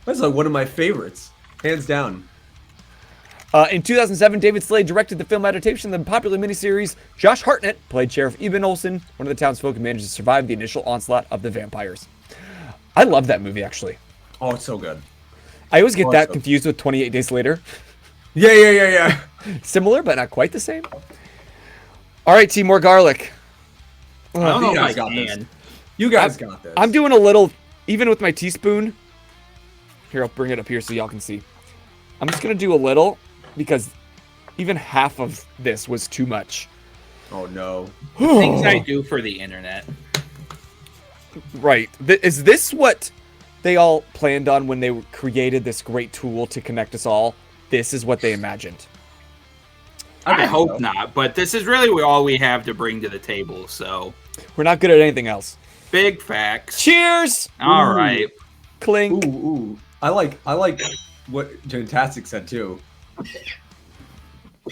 That's like one of my favorites. Hands down. In 2007, David Slade directed the film adaptation of the popular miniseries. Josh Hartnett played Sheriff Eben Olsen, one of the townsfolk who managed to survive the initial onslaught of the vampires. I love that movie, actually. Oh, it's so good. I always get that confused with 28 Days Later. Yeah. Similar, but not quite the same. All right, Team, more garlic. I don't know You if I guys got can. this. You guys got this. I'm doing a little, even with my teaspoon. Here, I'll bring it up here so y'all can see. I'm just going to do a little because even half of this was too much. Oh, no. Things I do for the internet. Right. Is this what they all planned on when they created this great tool to connect us all? This is what they imagined. I hope not, but this is really all we have to bring to the table, so... We're not good at anything else. Big facts. Cheers! All Ooh. right. Clink. Ooh. I like what Fantastic said too.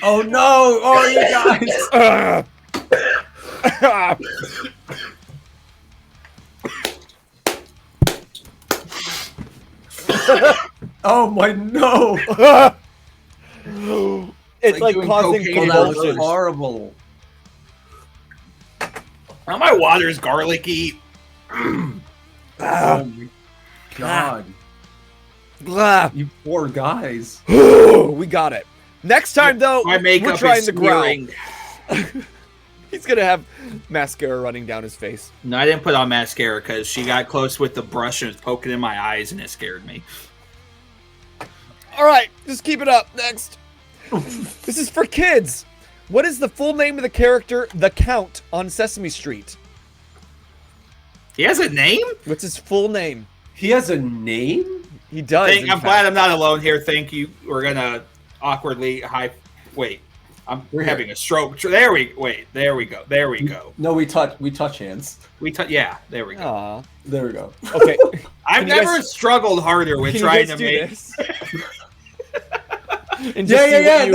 Oh no! Oh, you guys! Oh my no! It's like doing causing cocaine. That was convulsions. horrible. Now my water's garlicky. Oh my god! Blah. You poor guys. We got it. Next time, though, My makeup we're trying is to growl. smearing. He's gonna have mascara running down his face. No, I didn't put on mascara because she got close with the brush and was poking in my eyes, and it scared me. All right, just keep it up. Next. This is for kids. What is the full name of the character, the Count, on Sesame Street? He has a name? What's his full name? He has a name? He does. in I'm fact. glad I'm not alone here. Thank you. We're gonna awkwardly wait. We're having a stroke. There we go. There we go. No, we touch hands. Yeah, there we go. Aw. There we go. Okay. I've you never guys- struggled harder with Can you trying guys to do make. this? And just see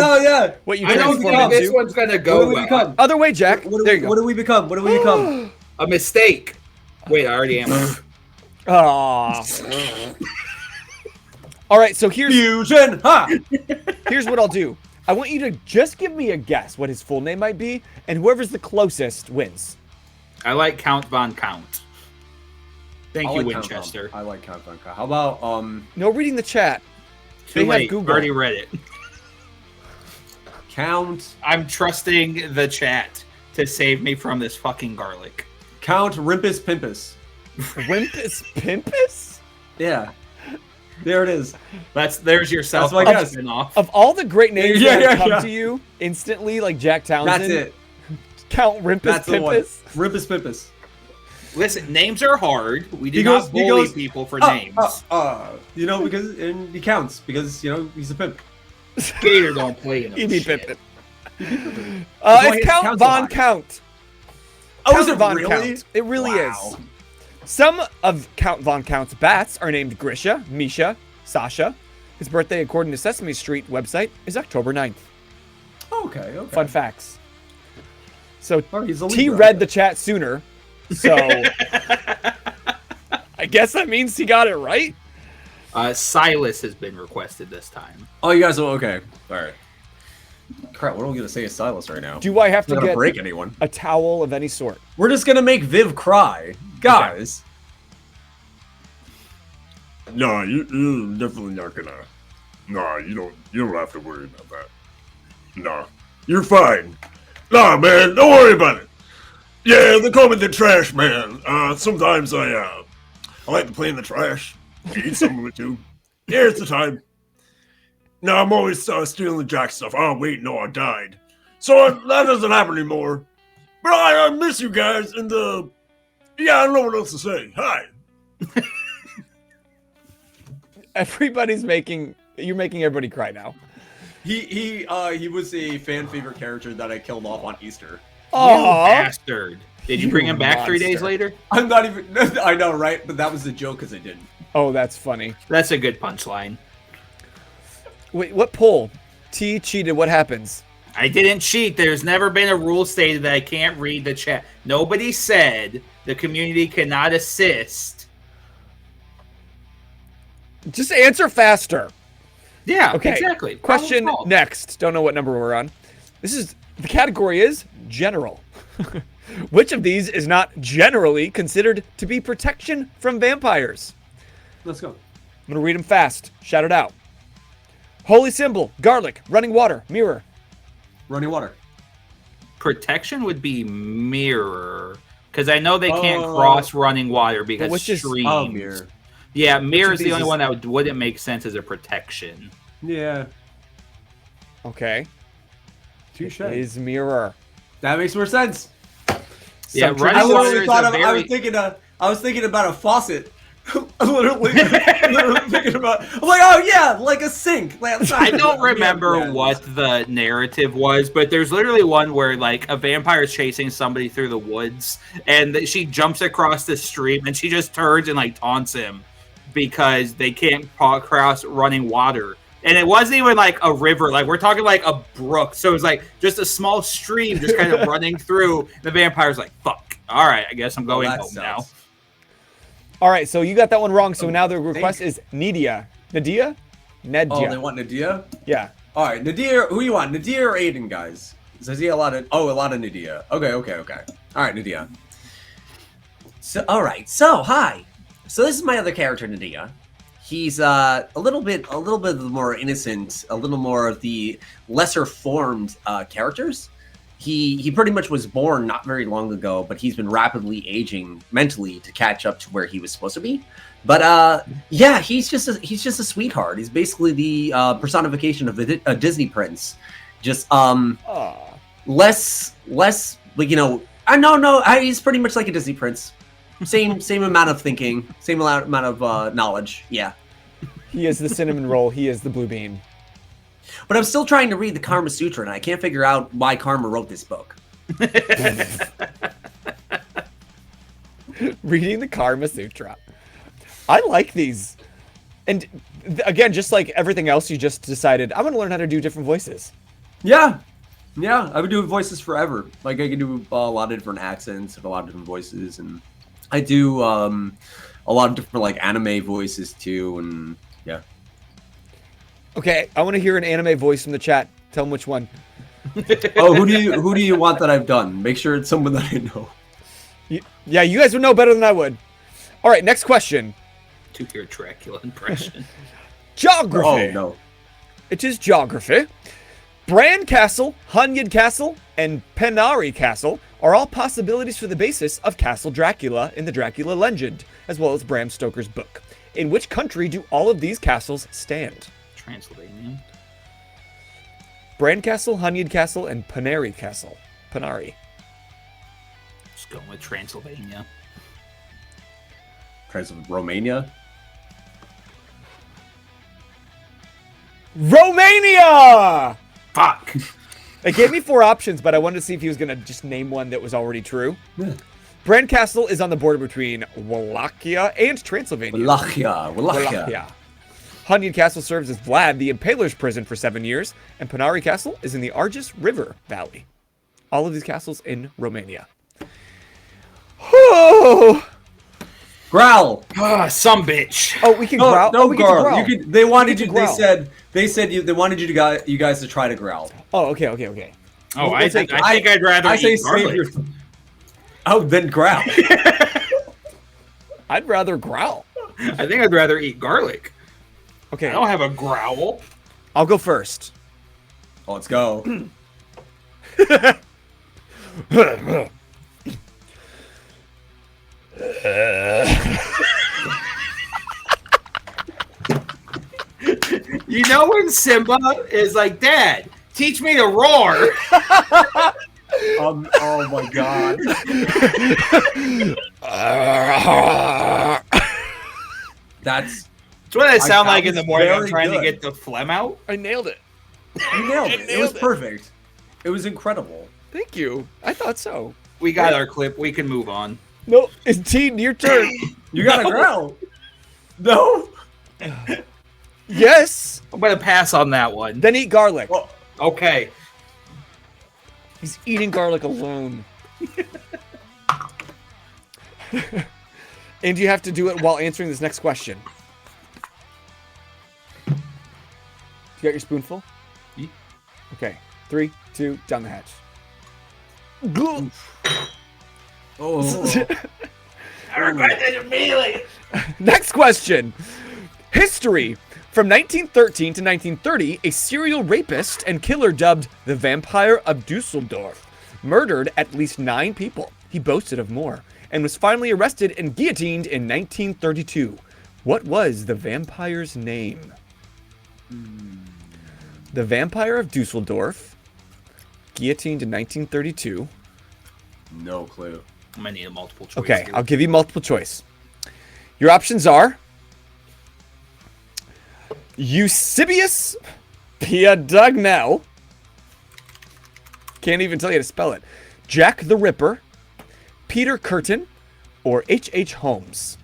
what you I know transform this into. one's gonna What go do we well. become? Other way, Jack. There you What go. do we become? What do we become? A mistake. Wait, I already am. Aw. All right, so Fusion! Ha! here's what I'll do. I want you to just give me a guess what his full name might be, and whoever's the closest wins. I like Count Von Count. Thank I you, like Count Winchester. Von. I like Count Von. How about No reading the chat. Too They have late. Google. Already read it. Count I'm trusting the chat to save me from this fucking garlic. Rimpus Pimpus? Wimpus Pimpus? Yeah. There it is. There's your South That's my Park guess. spin-off. Of all the great names Yeah, that come yeah. to you instantly, like Jack Townsend, That's it. Count Rimpus That's the one. Pimpus. Rimpus Pimpus. Listen, names are hard. We do He not goes- he bully goes, people for names. Because and he counts because he's a pimp. Gator don't play in He them be shit. pimpin'. why It's his Count count's Von alive. Count. Oh, Count is it Von really? Count. It really Wow. is. Some of Count Von Count's bats are named Grisha, Misha, Sasha. His birthday, according to Sesame Street website, is October 9th. Okay. Fun facts. So Oh, he's a T Libra. read the chat sooner, so I guess that means he got it right. Silas has been requested this time. Oh, you guys are okay. All right. Crap, what are we gonna say is Silas right now? Do I have Not to gonna get break anyone. a towel of any sort? We're just gonna make Viv cry, guys. No, you're definitely not gonna. Nah, you don't have to worry about that. Nah, you're fine. Nah, man, don't worry about it. Yeah, they call me the trash man. Sometimes I like to play in the trash. Eat some of it too. Yeah, it's the time. No, I'm always stealing Jack's stuff. Oh wait, no, I died. So that doesn't happen anymore. But I miss you guys, and yeah, I don't know what else to say. Hi. You're making everybody cry now. He was a fan favorite character that I killed off on Easter. You Aww. bastard. Did you bring You him back 3 days monster. later? I'm not even. I know, right? But that was the joke because I didn't. Oh, that's funny. That's a good punchline. Wait, what poll? T cheated. What happens? I didn't cheat. There's never been a rule stated that I can't read the chat. Nobody said the community cannot assist. Just answer faster. Yeah, Okay. exactly. Question Problem solved. next. Don't know what number we're on. The category is general. Which of these is not generally considered to be protection from vampires? Let's go. I'm gonna read them fast. Shout it out. Holy symbol, garlic, running water, mirror. Running water. Protection would be mirror. Because I know they can't Oh. cross running water because which is- streams. Oh, mirror. Yeah, mirror is of the these only is- one that wouldn't make sense as a protection. Yeah. Okay. Touche. It is mirror. That makes more sense. Yeah, Some running I water literally is thought a of. very... I was thinking about a faucet. I'm literally thinking about. I'm like, oh yeah, like a sink. I don't remember what the narrative was, but there's literally one where like a vampire is chasing somebody through the woods, and she jumps across the stream, and she just turns and like taunts him because they can't cross running water. And it wasn't even like a river, like we're talking like a brook. So it was like just a small stream just kind of running through. The vampire's like, fuck. All right, I guess I'm going home now. All right, so you got that one wrong. So now the request is Nadia. Nadia? Oh, they want Nadia? Yeah. All right, Nadia. Who you want, Nadia or Aiden, guys? Says he a lot of Nadia. Okay. All right, Nadia. So, all right. So, hi. So this is my other character, Nadia. He's a little bit more innocent, a little more of the lesser formed characters. He pretty much was born not very long ago, but he's been rapidly aging mentally to catch up to where he was supposed to be. But yeah, he's just a sweetheart. He's basically the personification of a Disney prince. Just less like, you know. He's pretty much like a Disney prince. Same amount of thinking, same amount of knowledge. Yeah. He is the cinnamon roll. He is the blue bean. But I'm still trying to read the Karma Sutra, and I can't figure out why Karma wrote this book. Reading the Karma Sutra. I like these. And again, just like everything else, you just decided, I'm going to learn how to do different voices. Yeah. I've been doing voices forever. Like, I can do a lot of different accents and a lot of different voices. And I do a lot of different, like, anime voices, too. And, yeah. Okay, I want to hear an anime voice from the chat. Tell them which one. Oh, who do you want that I've done? Make sure it's someone that I know. Yeah, you guys would know better than I would. All right, next question. To your Dracula impression. Geography. Oh, no. It is geography. Bran Castle, Hunyad Castle, and Penary Castle are all possibilities for the basis of Castle Dracula in the Dracula legend, as well as Bram Stoker's book. In which country do all of these castles stand? Transylvania. Bran Castle, Hunyad Castle, and Penary Castle. Penary. Just going with Transylvania. Romania? Romania! Fuck! It gave me 4 options, but I wanted to see if he was going to just name one that was already true. Yeah. Bran Castle is on the border between Wallachia and Transylvania. Wallachia. Hunyad Castle serves as Vlad the Impaler's prison for 7 years, and Penary Castle is in the Argus River Valley. All of these castles in Romania. Oh! Growl. Some bitch. Oh, we can growl. No, we growl. can growl. They wanted you. They wanted you guys to try to growl. Oh, okay. Oh, I think I'd rather eat garlic. Oh, then growl. I'd rather growl. I think I'd rather eat garlic. Okay. I don't have a growl. I'll go first. Oh, let's go. You know when Simba is like, Dad, teach me to roar. Oh my god. That's what I sound like in the morning. I'm trying to get the phlegm out. I nailed it. You nailed it. It was perfect. It was incredible. Thank you. I thought so. We got our clip. We can move on. No, it's Teen, your turn. You gotta growl. No. Yes. I'm gonna pass on that one. Then eat garlic. Well, okay. He's eating garlic alone. And you have to do it while answering this next question. You got your spoonful? Yeah. Okay. 3, 2, down the hatch. oh. I regret it immediately. Next question. History. From 1913 to 1930, a serial rapist and killer dubbed the Vampire of Dusseldorf murdered at least 9 people. He boasted of more and was finally arrested and guillotined in 1932. What was the vampire's name? The Vampire of Dusseldorf, guillotined in 1932. No clue. I'm gonna need a multiple choice. Okay, here. I'll give you multiple choice. Your options are Eusebius Piadagnell. Can't even tell you how to spell it. Jack the Ripper, Peter Curtin, or H.H. Holmes?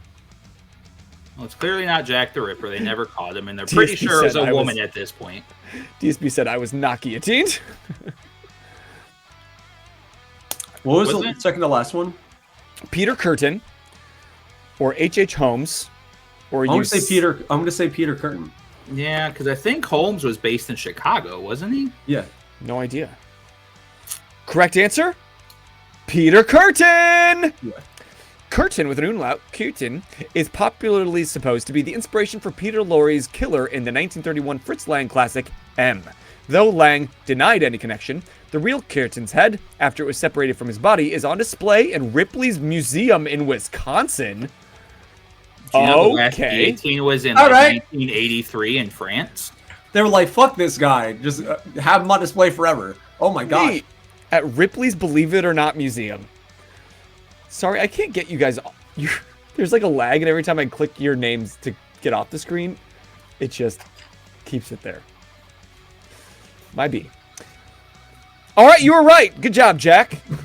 Well, it's clearly not Jack the Ripper. They never caught him, and they're pretty sure it was a woman at this point. DSP said I was not guillotined. What was the second to last one? Peter Curtin, or H.H. Holmes, or I'm gonna say Peter. I'm gonna say Peter Curtin. Yeah, because I think Holmes was based in Chicago, wasn't he? Yeah. No idea. Correct answer? Peter Curtin! Yeah. Curtin, with an umlaut, Curtin, is popularly supposed to be the inspiration for Peter Lorre's killer in the 1931 Fritz Lang classic, M. Though Lang denied any connection, the real Curtin's head, after it was separated from his body, is on display in Ripley's Museum in Wisconsin. Do you know the last guillotine was in 1983 in France? They were like, "Fuck this guy! Just have him on display forever." Oh my gosh! Wait, at Ripley's Believe It or Not Museum. Sorry, I can't get you guys. There's like a lag, and every time I click your names to get off the screen, it just keeps it there. My B. All right, you were right. Good job, Jack. Oh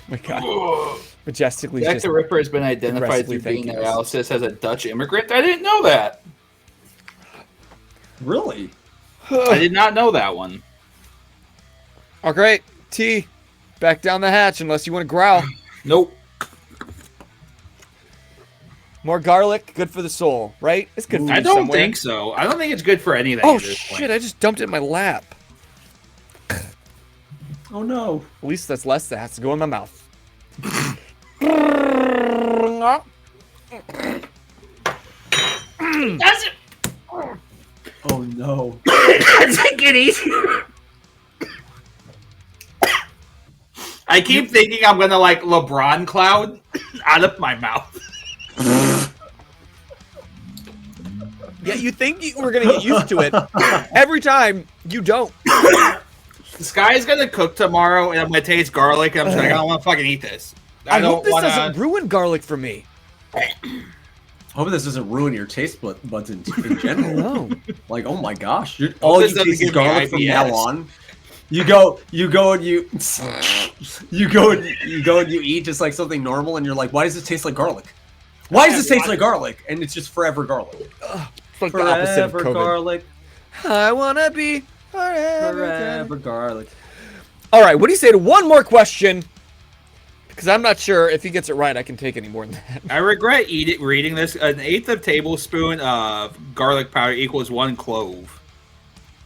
my God. Majestically. Jack the Ripper has been identified through being analysis as a Dutch immigrant. I didn't know that. Really? I did not know that one. All right, T, back down the hatch unless you want to growl. Nope. More garlic, good for the soul, right? It's good for I you don't somewhere. think so. I don't think it's good for anything. Oh at this shit! point. I just dumped it in my lap. Oh no! At least that's less that has to go in my mouth. Does it? Oh no! Take it easy. I keep thinking I'm gonna like LeBron cloud out of my mouth. Yeah, you think you were gonna get used to it. Every time, you don't. This guy's gonna cook tomorrow, and I'm gonna taste garlic. And I'm just like, I don't want to fucking eat this. I hope this doesn't ruin garlic for me. I hope this doesn't ruin your taste buds in general. No. Like, oh my gosh, all you taste is garlic from now IBS. on. You go and you eat just like something normal, and you're like, why does this taste like garlic? Why does this taste like garlic? And it's just forever garlic. It's like the opposite of Forever COVID. garlic. I wanna be forever. Forever garlic. All right, what do you say to one more question? Because I'm not sure if he gets it right, I can take any more than that. I regret reading this. An eighth of tablespoon of garlic powder equals 1 clove.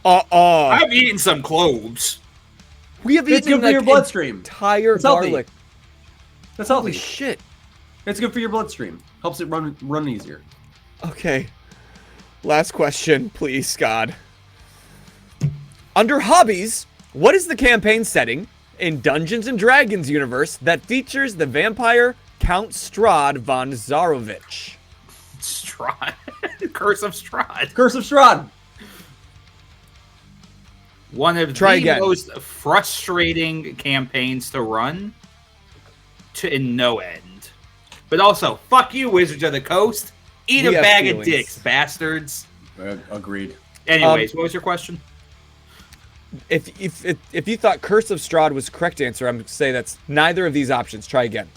I've eaten some cloves. We have It's eaten good for your like bloodstream. entire It's healthy. garlic. That's Holy healthy. shit. It's good for your bloodstream. Helps it run easier. Okay. Last question, please, God. Under hobbies, what is the campaign setting in Dungeons and Dragons universe that features the vampire Count Strahd von Zarovich? Strahd. Curse of Strahd. Curse of Strahd. One of the most frustrating campaigns to run in no end. But also, fuck you, Wizards of the Coast. Eat a bag of dicks, bastards. Agreed. Anyways, what was your question? If you thought Curse of Strahd was the correct answer, I'm going to say that's neither of these options. Try again.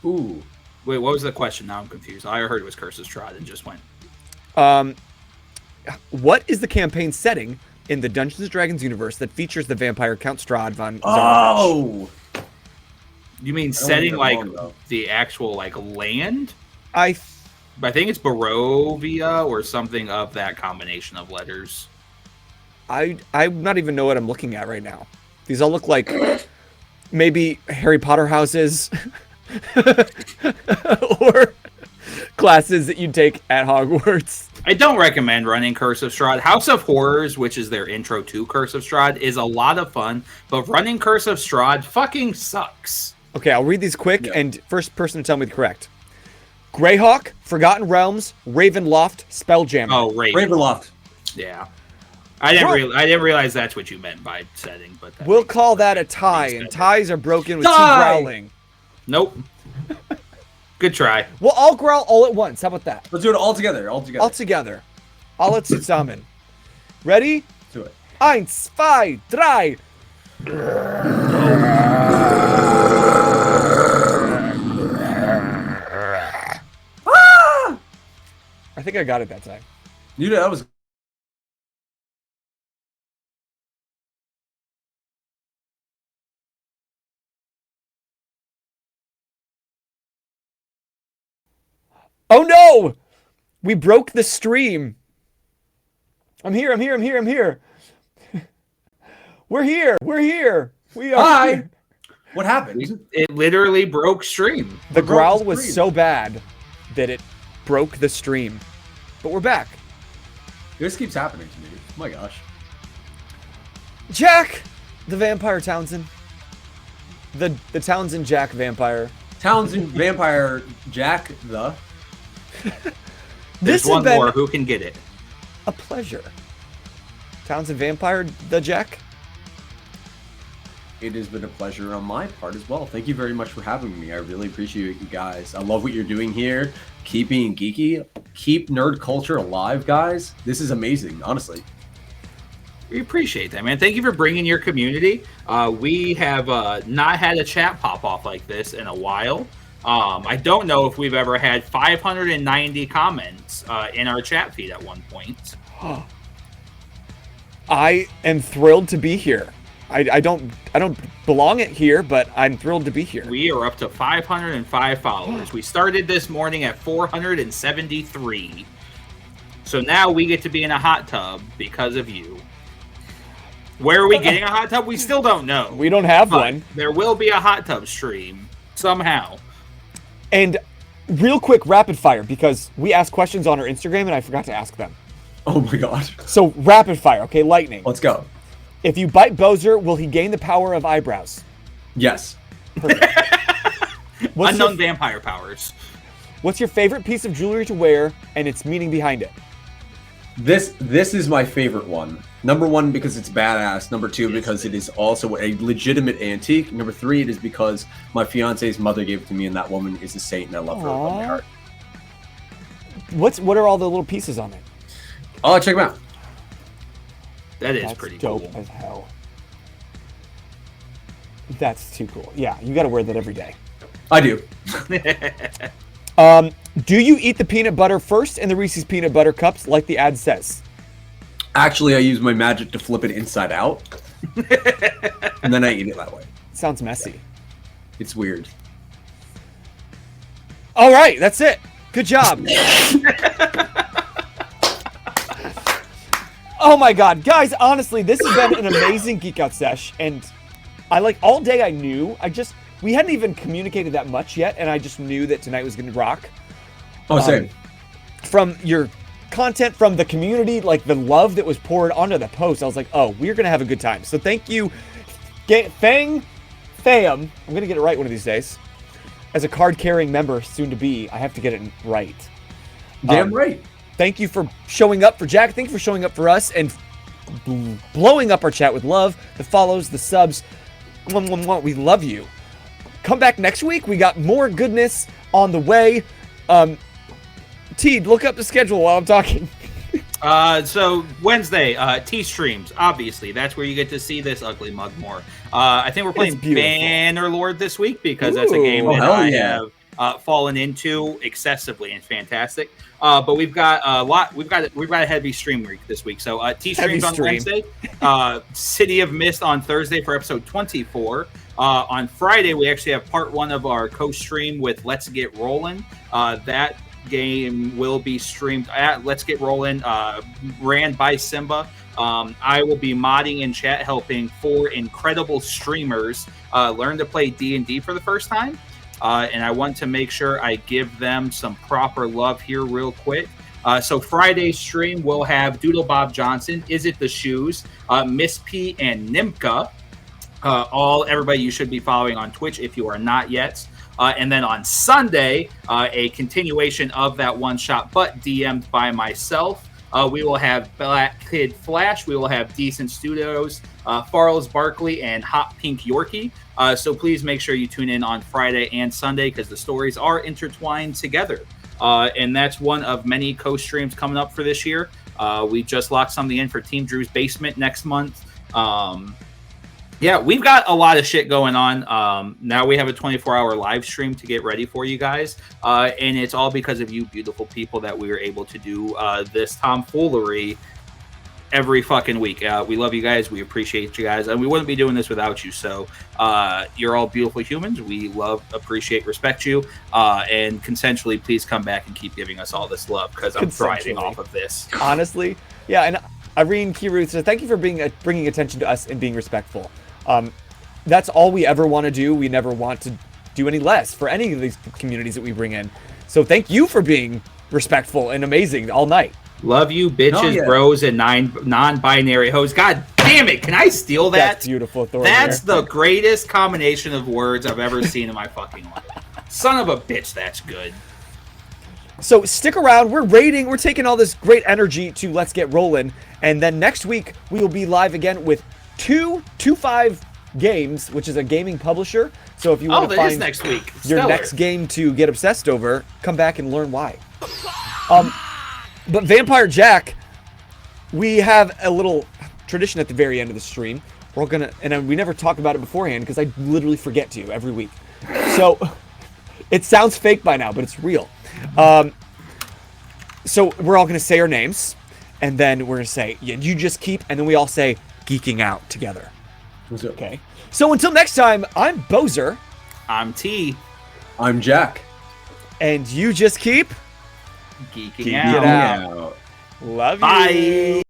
Ooh. Wait, what was the question? Now I'm confused. I heard it was Curse of Strahd and just went. What is the campaign setting in the Dungeons and Dragons universe that features the vampire Count Strahd von Zarovich? Oh! You mean setting like the actual like land? I think it's Barovia or something of that combination of letters. I not even know what I'm looking at right now. These all look like maybe Harry Potter houses or classes that you take at Hogwarts. I don't recommend running Curse of Strahd. House of Horrors, which is their intro to Curse of Strahd, is a lot of fun, but running Curse of Strahd fucking sucks. Okay, I'll read these quick, and first person to tell me the correct. Greyhawk, Forgotten Realms, Ravenloft, Spelljammer. Oh, Ravenloft. Yeah. I didn't realize that's what you meant by setting, but we'll call that a tie, and ties are broken with two growling. Nope. Good try. We'll all growl all at once. How about that? Let's do it all together. All together. Alle zusammen. Ready? Do it. 1, 2, 3. I think I got it that time. You know, that was. Oh no! We broke the stream. I'm here. We're here. We are Hi. here. What happened? It literally broke stream. The broke growl the was stream? so bad that it broke the stream. But we're back. This keeps happening to me. Oh my gosh. Jack, the vampire Townson. The Townsend Jack vampire. Townsend Vampire Jack the. There's This has one been more. Who can get it? a pleasure. Townsend Vampire, the Jack. It has been a pleasure on my part as well. Thank you very much for having me. I really appreciate you guys. I love what you're doing here. Keep being geeky. Keep nerd culture alive, guys. This is amazing, honestly. We appreciate that, man. Thank you for bringing your community. We have not had a chat pop off like this in a while. I don't know if we've ever had 590 comments in our chat feed at one point. I am thrilled to be here. I don't belong it here, but I'm thrilled to be here. We are up to 505 followers. We started this morning at 473. So now we get to be in a hot tub because of you. Where are we getting a hot tub? We still don't know. We don't have But one. there will be a hot tub stream somehow. And real quick, rapid fire, because we asked questions on our Instagram and I forgot to ask them. Oh my god. So rapid fire, okay, lightning. Let's go. If you bite Boser, will he gain the power of eyebrows? Yes. What's Unknown your, vampire powers. what's your favorite piece of jewelry to wear and its meaning behind it? This is my favorite one. Number one, because it's badass. Number two, because it is also a legitimate antique. Number three, it is because my fiance's mother gave it to me, and that woman is a saint, and I love her with all my Aw. heart. What are all the little pieces on it? Oh, check them out. That is That's pretty dope cool. as hell. That's too cool. Yeah, you got to wear that every day. I do. Do you eat the peanut butter first in the Reese's peanut butter cups like the ad says? Actually, I use my magic to flip it inside out, and then I eat it that way. Sounds messy. It's weird. All right, that's it. Good job. Oh my god, guys, honestly, this has been an amazing Geek Out sesh, and I all day I knew, we hadn't even communicated that much yet, and I just knew that tonight was going to rock. Oh, same. From your content, from the community, the love that was poured onto the post, I was like, oh, we're going to have a good time. So thank you, Fang Pham, I'm going to get it right one of these days. As a card-carrying member, soon to be, I have to get it right. Damn right. Thank you for showing up for Jack. Thank you for showing up for us and blowing up our chat with love, the follows, the subs. Mwah, mwah, mwah. We love you. Come back next week. We got more goodness on the way. Teed, look up the schedule while I'm talking. So Wednesday, T streams. Obviously, that's where you get to see this ugly mug more. I think we're playing beautiful. Bannerlord this week because that's a game Ooh. that Oh, hell I yeah. have fallen into excessively and fantastic. But we've got a lot. We've got a heavy stream week this week. So T streams on stream. Wednesday. City of Mist on Thursday for episode 24. On Friday, we actually have part one of our co-stream with Let's Get Rollin'. That game will be streamed at Let's Get Rollin', ran by Simba. I will be modding in chat, helping 4 incredible streamers learn to play D&D for the first time. And I want to make sure I give them some proper love here real quick. So Friday's stream will have Doodle Bob Johnson, Is It the Shoes, Miss P, and Nimka. Everybody you should be following on Twitch if you are not yet. And then on Sunday, a continuation of that one shot, but DM'd by myself. We will have Black Kid Flash. We will have Decent Studios, Farles Barkley, and Hot Pink Yorkie. So please make sure you tune in on Friday and Sunday because the stories are intertwined together. And that's one of many co-streams coming up for this year. We just locked something in for Team Drew's basement next month. Yeah, we've got a lot of shit going on. Now we have a 24-hour live stream to get ready for you guys. And it's all because of you beautiful people that we were able to do this tomfoolery every fucking week. We love you guys. We appreciate you guys. And we wouldn't be doing this without you. So you're all beautiful humans. We love, appreciate, respect you. And consensually, please come back and keep giving us all this love because I'm thriving off of this. Honestly. Yeah, and Irene, Kiru, so thank you for bringing attention to us and being respectful. That's all we ever want to do. We never want to do any less for any of these communities that we bring in. So thank you for being respectful and amazing all night. Love you, bitches, bros, and non-binary hoes. God damn it! Can I steal that? That's beautiful. That's the greatest combination of words I've ever seen in my fucking life. Son of a bitch, that's good. So stick around. We're raiding. We're taking all this great energy to Let's Get Rollin'. And then next week, we will be live again with 225 Games, which is a gaming publisher. So if you want to find next week. your next game to get obsessed over, come back and learn why. But Vampire Jack, we have a little tradition at the very end of the stream. We're gonna, and we never talk about it beforehand because I literally forget to every week. So it sounds fake by now, but it's real. So we're all gonna say our names, and then we're gonna say, yeah, you just keep, and then we all say geeking out together. Okay. So until next time, I'm Boser. I'm T. I'm Jack. And you just keep geeking out. Love you. Bye.